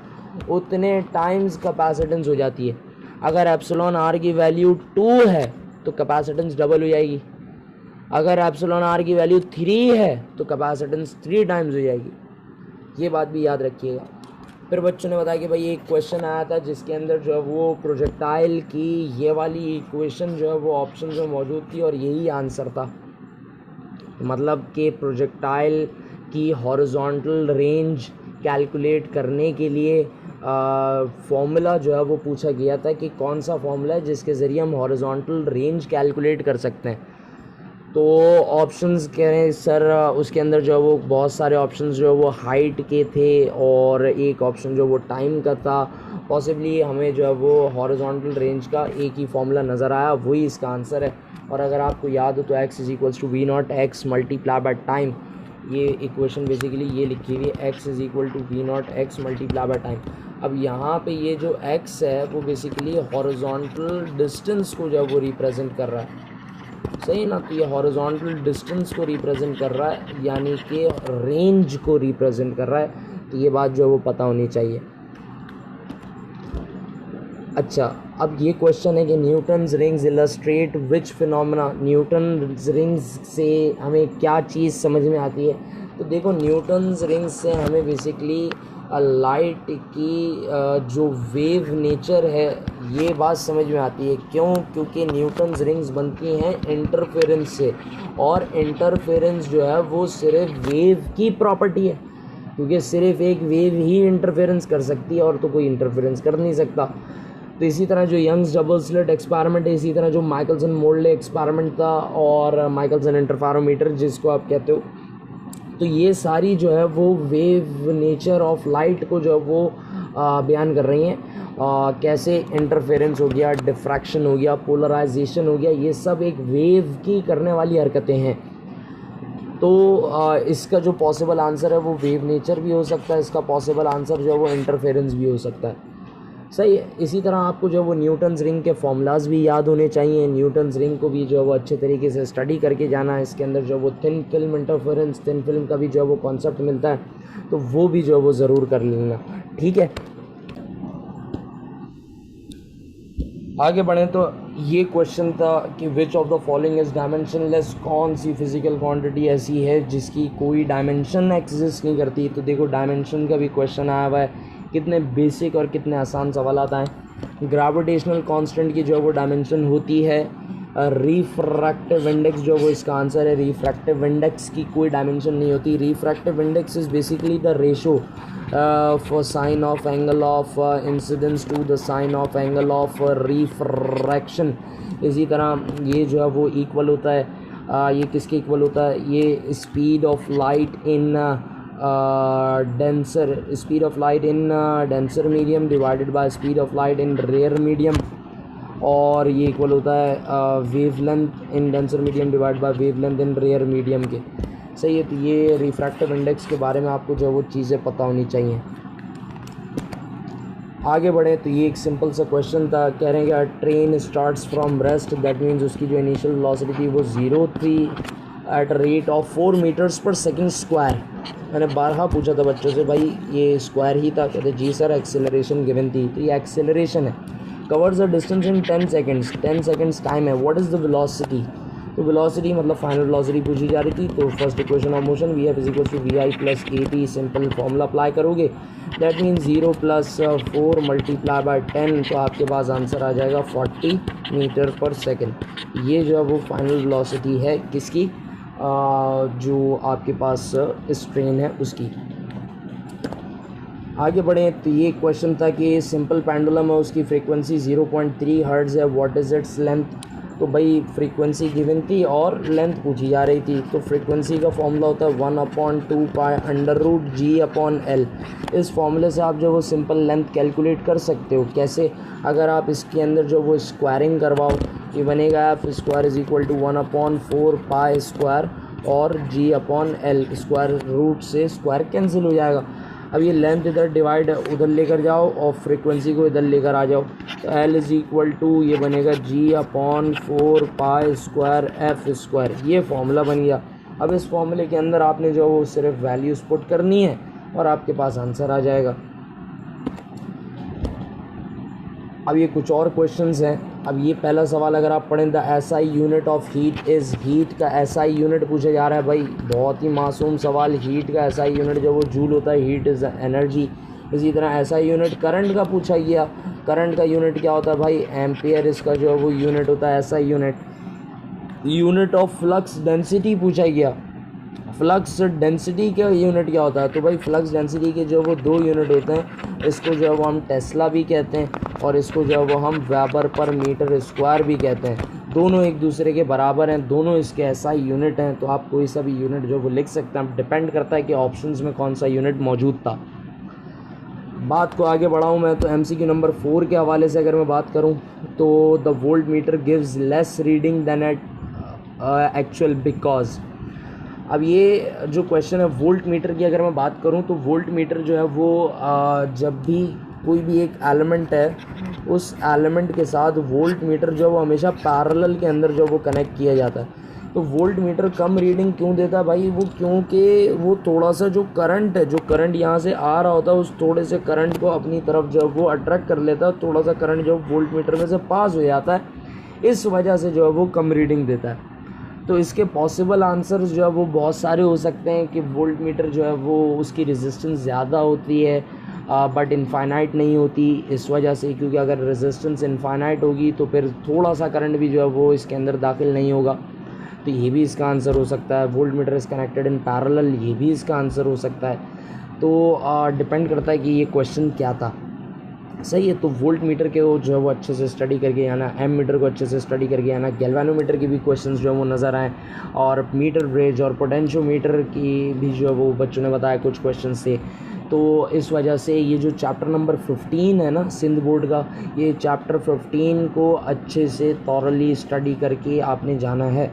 उतने टाइम्स कैपेसिटेंस हो जाती है। अगर एप्सिलॉन आर की वैल्यू 2 है तो कैपेसिटेंस डबल हो जाएगी, अगर एप्सिलॉन आर की वैल्यू 3 है तो कैपेसिटेंस 3 टाइम्स हो जाएगी। ये बात भी याद रखिएगा। फिर बच्चों ने बताया कि भाई एक क्वेश्चन आया था जिसके अंदर जो है वो प्रोजेक्टाइल की ये वाली इक्वेशन जो है वो ऑप्शन में मौजूद थी और यही आंसर था। मतलब कि प्रोजेक्टाइल की हॉरिजॉन्टल रेंज कैलकुलेट करने के लिए फॉर्मूला जो है वो पूछा गया था कि कौन सा फॉर्मूला है जिसके ज़रिए हम हॉरिजॉन्टल रेंज कैलकुलेट कर सकते हैं। तो ऑप्शंस कह रहे हैं सर, उसके अंदर जो है वो बहुत सारे ऑप्शंस जो है वो हाइट के थे और एक ऑप्शन जो वो टाइम का था। पॉसिबली हमें जो है वो हॉरिजॉन्टल रेंज का एक ही फॉर्मूला नज़र आया, वही इसका आंसर है। और अगर आपको याद हो तो x is equals to v naught x multiply by time, ये इक्वेशन बेसिकली ये लिखी हुई है, x is equal to v naught x multiply by time. अब यहाँ पे ये जो x है वो बेसिकली हॉरिजॉन्टल डिस्टेंस को जो है वो रिप्रेजेंट कर रहा है, सही ना। तो ये हॉरिजॉन्टल डिस्टेंस को रिप्रेजेंट कर रहा है, यानी कि रेंज को रिप्रेजेंट कर रहा है। तो ये बात जो है वो पता होनी चाहिए। अच्छा, अब ये क्वेश्चन है कि न्यूटन्स रिंग्स इलस्ट्रेट विच फिनोमेना। न्यूटन्स रिंग्स से हमें क्या चीज़ समझ में आती है? तो देखो, न्यूटन्स रिंग्स से हमें बेसिकली लाइट की जो वेव नेचर है ये बात समझ में आती है। क्यों? क्योंकि न्यूटन्स रिंग्स बनती हैं इंटरफेरेंस से, और इंटरफेरेंस जो है वो सिर्फ वेव की प्रॉपर्टी है, क्योंकि सिर्फ एक वेव ही इंटरफेरेंस कर सकती है और तो कोई इंटरफेरेंस कर नहीं सकता। तो इसी तरह जो यंग्स डबल स्लिट एक्सपेरिमेंट है, इसी तरह जो माइकलसन मोल्डे एक्सपेरिमेंट था और माइकलसन इंटरफेरोमीटर जिसको आप कहते हो, तो ये सारी जो है वो वेव नेचर ऑफ लाइट को जो है वो बयान कर रही हैं। कैसे इंटरफेरेंस हो गया, डिफ्रैक्शन हो गया, पोलराइजेशन हो गया, ये सब एक वेव की करने वाली हरकतें हैं। तो इसका जो पॉसिबल आंसर है वो वेव नेचर भी हो सकता है, इसका पॉसिबल आंसर जो है वो इंटरफेरेंस भी हो सकता है, सही है। इसी तरह आपको जो वो न्यूटन्स रिंग के फॉर्मूलाज भी याद होने चाहिए। न्यूटन्स रिंग को भी जो है वो अच्छे तरीके से स्टडी करके जाना है। इसके अंदर जो वो thin film interference, thin film का भी जो है वो कॉन्सेप्ट मिलता है, तो वो भी जो है वो ज़रूर कर लेना, ठीक है। आगे बढ़ें तो ये क्वेश्चन था कि which of the following is dimensionless. कौन सी फिजिकल क्वांटिटी ऐसी है जिसकी कोई डायमेंशन एग्जिस्ट नहीं करती। तो देखो, डायमेंशन का भी क्वेश्चन आया हुआ है। कितने बेसिक और कितने आसान सवाल आए। ग्रेविटेशनल कांस्टेंट की जो है वो डायमेंशन होती है रिफ्रैक्टिव इंडेक्स, जो वो इसका आंसर है। रिफ्रैक्टिव इंडेक्स की कोई डायमेंशन नहीं होती। Refractive index is basically the ratio for sine of angle of incidence to the sine of angle of refraction. इसी तरह ये जो है वो इक्वल होता है, ये किसके इक्वल होता है? ये speed of light in speed of light in denser medium divided by speed of light in rare medium, और ये इक्वल होता है wavelength in denser medium divide by wavelength in rare medium के, सही है। तो ये रिफ्रैक्टिव इंडेक्स के बारे में आपको जो है वो चीज़ें पता होनी चाहिए। आगे बढ़े तो ये एक सिंपल सा क्वेश्चन था। कह रहे हैं कि train starts from rest, that means उसकी जो इनिशियल वेलोसिटी थी वो 0 थी एट रेट ऑफ 4 मीटर्स पर सेकेंड स्क्वायर। मैंने 12 पूछा था बच्चों से, भाई ये स्क्वायर ही था? कहते जी सर, एक्सेलरेशन गिवन थी। तो ये एक्सेलरेशन है। Covers the distance in 10 seconds, 10 seconds time है। What is the velocity? तो वेलोसिटी मतलब फाइनल वेलोसिटी पूछी जा रही थी। तो first equation of motion v f is equal to v i plus a t, simple formula apply करोगे, that means 0 + 4 multiply by 10, तो आपके पास आंसर आ जाएगा 40 मीटर पर सेकेंड। ये जो है वो फाइनल वेलोसिटी है किसकी? जो आपके पास स्ट्रेन है उसकी। आगे बढ़ें तो ये क्वेश्चन था कि सिंपल पेंडुलम है, उसकी फ्रीक्वेंसी 0.3 हर्ट्ज़ है, व्हाट इज़ इट्स लेंथ। तो भाई फ्रीक्वेंसी गिवन थी और लेंथ पूछी जा रही थी। तो फ्रीक्वेंसी का फॉर्मूला होता है 1/2π√G/L। इस फॉर्मूले से आप जो वो सिंपल लेंथ कैलकुलेट कर सकते हो। कैसे? अगर आप इसके अंदर जो वो स्क्वायरिंग करवाओ, ये बनेगा F² = 1/4π² और G/L, स्क्वायर रूट से स्क्वायर कैंसिल हो जाएगा। अब ये लेंथ इधर डिवाइड उधर लेकर जाओ और फ्रीक्वेंसी को इधर लेकर आ जाओ, तो L = ये बनेगा G/4π²F²। ये फॉर्मूला बन गया। अब इस फॉर्मूले के अंदर आपने जो वो सिर्फ वैल्यूज़ पुट करनी है और आपके पास आंसर आ जाएगा। अब ये कुछ और क्वेश्चंस हैं। अब ये पहला सवाल अगर आप पढ़ें, the SI unit of heat is, heat का SI यूनिट पूछा जा रहा है। भाई बहुत ही मासूम सवाल। हीट का SI यूनिट जो वो जूल होता है, हीट इज़ एनर्जी। इसी तरह SI यूनिट करंट का पूछा गया। करंट का यूनिट क्या होता है भाई? एम्पियर इसका जो है वो यूनिट होता है SI unit. Unit of flux density पूछा गया। फ्लक्स डेंसिटी का यूनिट क्या होता है? तो भाई फ्लक्स डेंसिटी के जो वो 2 यूनिट होते हैं, इसको जो है वो हम टेस्ला भी कहते हैं और इसको जो है वो हम वेबर/मीटर² भी कहते हैं। दोनों एक दूसरे के बराबर हैं, दोनों इसके SI यूनिट हैं। तो आप कोई सा भी यूनिट जो वो लिख सकते हैं। डिपेंड करता है कि ऑप्शंस में कौन सा यूनिट मौजूद था। बात को आगे बढ़ाऊँ मैं तो MCQ नंबर 4 के हवाले से अगर मैं बात करूँ तो the voltmeter gives less reading than at actual because. अब ये जो क्वेश्चन है वोल्ट मीटर की अगर मैं बात करूं तो वोल्ट मीटर जो है वो जब भी कोई भी एक एलिमेंट है, उस एलिमेंट के साथ वोल्ट मीटर जो है वो हमेशा पैरेलल के अंदर जो वो कनेक्ट किया जाता है। तो वोल्ट मीटर कम रीडिंग क्यों देता है भाई? वो क्योंकि वो थोड़ा सा जो करंट है, जो करंट यहाँ से आ रहा होता है, उस थोड़े से करंट को अपनी तरफ जो वो अट्रैक्ट कर लेता है। थोड़ा सा करंट जो वोल्ट मीटर में से पास हो जाता है, इस वजह से जो है वो कम रीडिंग देता है। तो इसके पॉसिबल आंसर्स जो है वो बहुत सारे हो सकते हैं कि वोल्ट मीटर जो है वो उसकी रेजिस्टेंस ज़्यादा होती है बट इनफाइनाइट नहीं होती, इस वजह से, क्योंकि अगर रेजिस्टेंस इनफाइनाइट होगी तो फिर थोड़ा सा करंट भी जो है वो इसके अंदर दाखिल नहीं होगा। तो ये भी इसका आंसर हो सकता है। Volt meter is connected in parallel, ये भी इसका आंसर हो सकता है। तो डिपेंड करता है कि ये क्वेश्चन क्या था। सही है। तो वोल्ट मीटर के वो जो है वो अच्छे से स्टडी करके आना, एम मीटर को अच्छे से स्टडी करके आना, गैल्वेनोमीटर की भी क्वेश्चंस जो है वो नज़र आए और मीटर ब्रिज और पोटेंशियोमीटर की भी जो है वो बच्चों ने बताया कुछ क्वेश्चंस थे। तो इस वजह से ये जो चैप्टर नंबर 15 है ना सिंध बोर्ड का, ये चैप्टर 15 को अच्छे से थॉरली स्टडी करके आपने जाना है।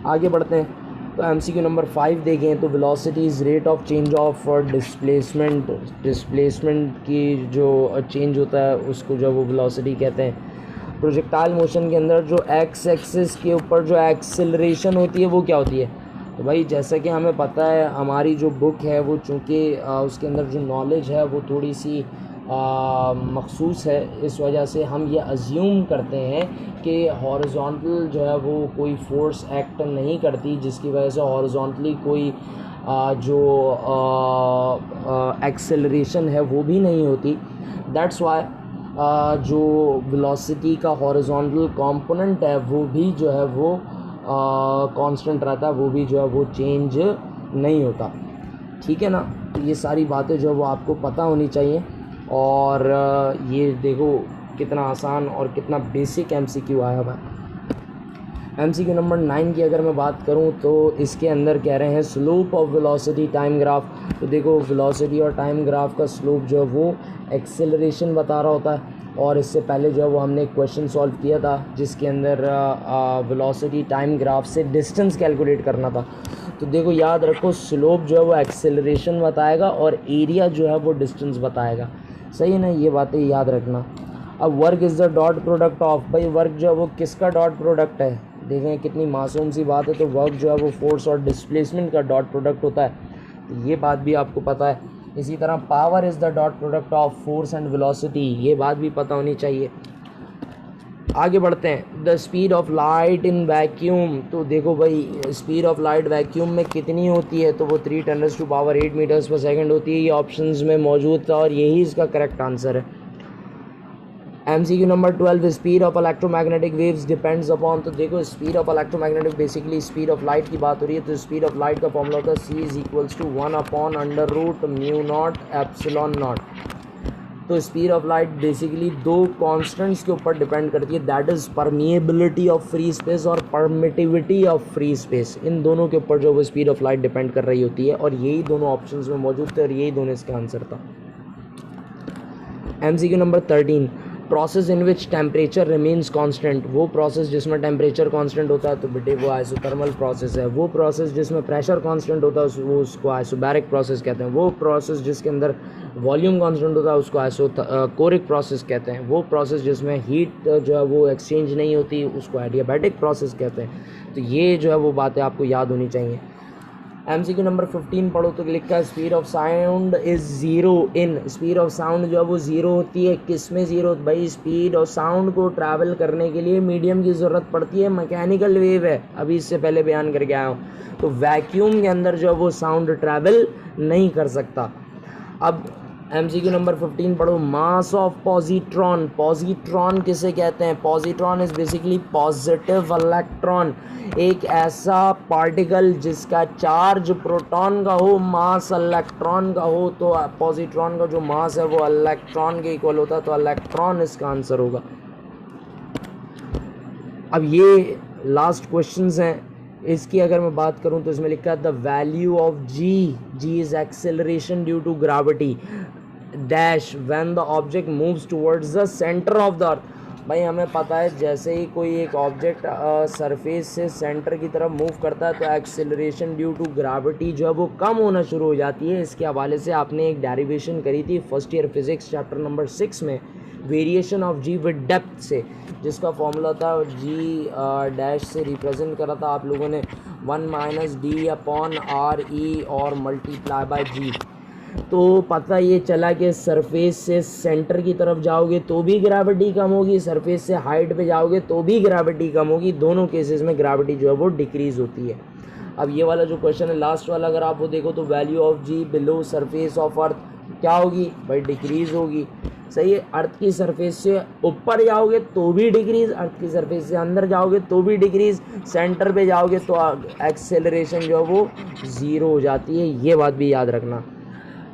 आगे बढ़ते हैं तो MCQ नंबर 5 देखें तो velocity is rate of change of displacement. Displacement की जो चेंज होता है उसको जो वो वेलोसिटी कहते हैं। प्रोजेक्टाइल मोशन के अंदर जो एक्स एक्सिस के ऊपर जो एक्सेलरेशन होती है वो क्या होती है? तो भाई जैसा कि हमें पता है, हमारी जो बुक है वो चूँकि उसके अंदर जो नॉलेज है वो थोड़ी सी मखसूस है, इस वजह से हम ये अज्यूम करते हैं कि हॉरिजॉन्टल जो है वो कोई फोर्स एक्ट नहीं करती, जिसकी वजह से हॉरिजॉन्टली कोई जो एक्सेलरेशन है वो भी नहीं होती। दैट्स वाई जो वेलोसिटी का हॉरिजॉन्टल कंपोनेंट है वो भी जो है वो कांस्टेंट रहता है, वो भी जो है वो चेंज नहीं होता। ठीक है ना? तो ये सारी बातें जो है वो आपको पता होनी चाहिए। और ये देखो कितना आसान और कितना बेसिक MCQ आया हुआ है। MCQ नंबर 9 की अगर मैं बात करूं तो इसके अंदर कह रहे हैं slope of velocity time graph. तो देखो वेलोसिटी और टाइम ग्राफ का स्लोप जो है वो एक्सेलरेशन बता रहा होता है। और इससे पहले जो है वो हमने एक क्वेश्चन सॉल्व किया था जिसके अंदर वेलोसिटी टाइम ग्राफ से डिस्टेंस कैलकुलेट करना था। तो देखो याद रखो, स्लोप जो है वो एक्सेलरेशन बताएगा और एरिया जो है वो डिस्टेंस बताएगा। सही है ना? ये बातें याद रखना। अब work is the dot product of, भाई वर्क जो है वो किसका डॉट प्रोडक्ट है? देखें कितनी मासूम सी बात है। तो वर्क जो है वो फोर्स और डिस्प्लेसमेंट का डॉट प्रोडक्ट होता है। तो ये बात भी आपको पता है। इसी तरह power is the dot product of force and velocity, ये बात भी पता होनी चाहिए। आगे बढ़ते हैं। The speed of light in vacuum. तो देखो भाई स्पीड ऑफ लाइट वैक्यूम में कितनी होती है? तो वो 3 × 10⁸ मीटर्स पर सेकंड होती है। ये ऑप्शंस में मौजूद था और यही इसका करेक्ट आंसर है। MCQ number 12, speed of electromagnetic waves depends upon, तो देखो speed of electromagnetic basically speed of light की बात हो रही है, तो स्पीड ऑफ लाइट का फॉर्मूला होता है C=1/√μ0 तो स्पीड ऑफ लाइट बेसिकली दो कांस्टेंट्स के ऊपर डिपेंड करती है, that is permeability of free space और परमिटिविटी ऑफ फ्री स्पेस। इन दोनों के ऊपर जो वो स्पीड ऑफ लाइट डिपेंड कर रही होती है, और यही दोनों ऑप्शंस में मौजूद थे और यही दोनों इसका आंसर था। MCQ number 13, process in which temperature remains constant, वो प्रोसेस जिसमें टेम्परेचर कांस्टेंट होता है तो बेटे वो आइसोथर्मल प्रोसेस है। वो प्रोसेस जिसमें प्रेशर कांस्टेंट होता है वो उसको आइसोबैरिक प्रोसेस कहते हैं। वो प्रोसेस जिसके अंदर वॉल्यूम कांस्टेंट होता है उसको आइसोकोरिक प्रोसेस कहते हैं। वो प्रोसेस जिसमें हीट जो है वो एक्सचेंज नहीं होती उसको एडियाबैटिक प्रोसेस कहते हैं। तो ये जो है वो बातें आपको याद होनी चाहिए। MCQ नंबर 15 पढ़ो तो लिखा है speed of sound is zero in, speed of sound जो है वो ज़ीरो होती है किस में ज़ीरो, भाई स्पीड ऑफ साउंड को ट्रैवल करने के लिए मीडियम की ज़रूरत पड़ती है, मैकेनिकल वेव है, अभी इससे पहले बयान करके आया हूँ। तो वैक्यूम के अंदर जो है वो साउंड ट्रैवल नहीं कर सकता। अब MCQ नंबर 15 पढ़ो, मास ऑफ पॉजिट्रॉन, पॉजिट्रॉन किसे कहते हैं? Positron is basically positive electron, एक ऐसा पार्टिकल जिसका चार्ज प्रोटॉन का हो, मास इलेक्ट्रॉन का हो। तो पॉजिट्रॉन का जो मास है वो इलेक्ट्रॉन के इक्वल होता है, तो इलेक्ट्रॉन इसका आंसर होगा। अब ये लास्ट क्वेश्चंस हैं, इसकी अगर मैं बात करूं तो इसमें लिखा है the value of g is acceleration due to gravity dash when the object moves towards the centre of the earth. भाई हमें पता है जैसे ही कोई एक ऑब्जेक्ट सरफेस से सेंटर की तरफ मूव करता है तो एक्सेलरेशन ड्यू टू ग्रेविटी जो है वो कम होना शुरू हो जाती है। इसके हवाले से आपने एक डेरिवेशन करी थी first year physics chapter number 6 में, variation of g with depth से, जिसका फॉर्मूला था जी डैश से रिप्रेजेंट करा था आप लोगों ने 1 - d/r/e और मल्टीप्लाई बाय जी। तो पता ये चला कि सरफेस से सेंटर की तरफ जाओगे तो भी ग्रेविटी कम होगी, सरफेस से हाइट पे जाओगे तो भी ग्रेविटी कम होगी, दोनों केसेस में ग्रेविटी जो है वो डिक्रीज़ होती है। अब ये वाला जो क्वेश्चन है लास्ट वाला, अगर आप वो देखो तो value of g below surface of earth क्या होगी भाई? डिक्रीज़ होगी। सही है, अर्थ की सरफेस से ऊपर जाओगे तो भी डिक्रीज़, अर्थ की सरफेस से अंदर जाओगे तो भी डिक्रीज़, सेंटर पे जाओगे तो एक्सेलरेशन जो है वो ज़ीरो हो जाती है, ये बात भी याद रखना।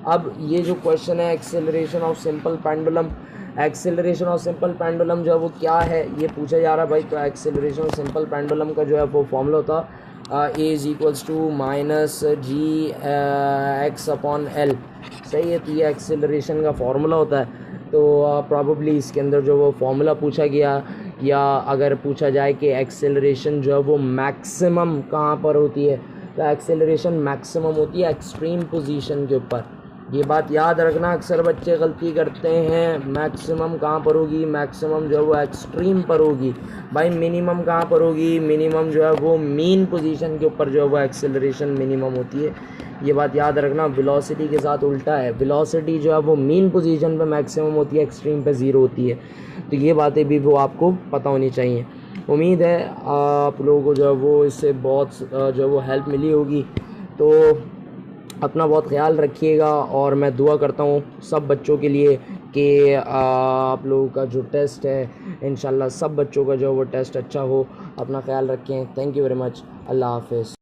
अब ये जो क्वेश्चन है acceleration of simple pendulum, acceleration of simple pendulum जो है वो क्या है ये पूछा जा रहा है भाई। तो एक्सेलरेशन ऑफ सिंपल पेंडुलम का जो है वो फॉर्मूला होता A = -gx/L। सही है, तो ये एक्सेलरेशन का फॉर्मूला होता है। तो प्रॉबली इसके अंदर जो वो फॉर्मूला पूछा गया, या अगर पूछा जाए कि एक्सेलरेशन जो है वो मैक्सिमम कहाँ पर होती है, तो एक्सेलरेशन मैक्सिमम होती है एक्सट्रीम पोजीशन के ऊपर। ये बात याद रखना, अक्सर बच्चे गलती करते हैं। मैक्सिमम कहाँ पर होगी? मैक्सिमम जो है वो एक्सट्रीम पर होगी। भाई मिनिमम कहाँ पर होगी? मिनिमम जो है वो मीन पोजीशन के ऊपर जो है वो एक्सेलरेशन मिनिमम होती है। ये बात याद रखना, वेलोसिटी के साथ उल्टा है, वेलोसिटी जो है वो मीन पोजीशन पे मैक्सिमम होती है, एक्सट्रीम पे ज़ीरो होती है। तो ये बातें भी वो आपको पता होनी चाहिए। उम्मीद है आप लोगों को जो है वो इससे बहुत जो है वो हेल्प मिली होगी। तो अपना बहुत ख्याल रखिएगा, और मैं दुआ करता हूँ सब बच्चों के लिए कि आप लोगों का जो टेस्ट है इंशाल्लाह सब बच्चों का जो वो टेस्ट अच्छा हो। अपना ख्याल रखें। Thank you very much. अल्लाह हाफ़िज़।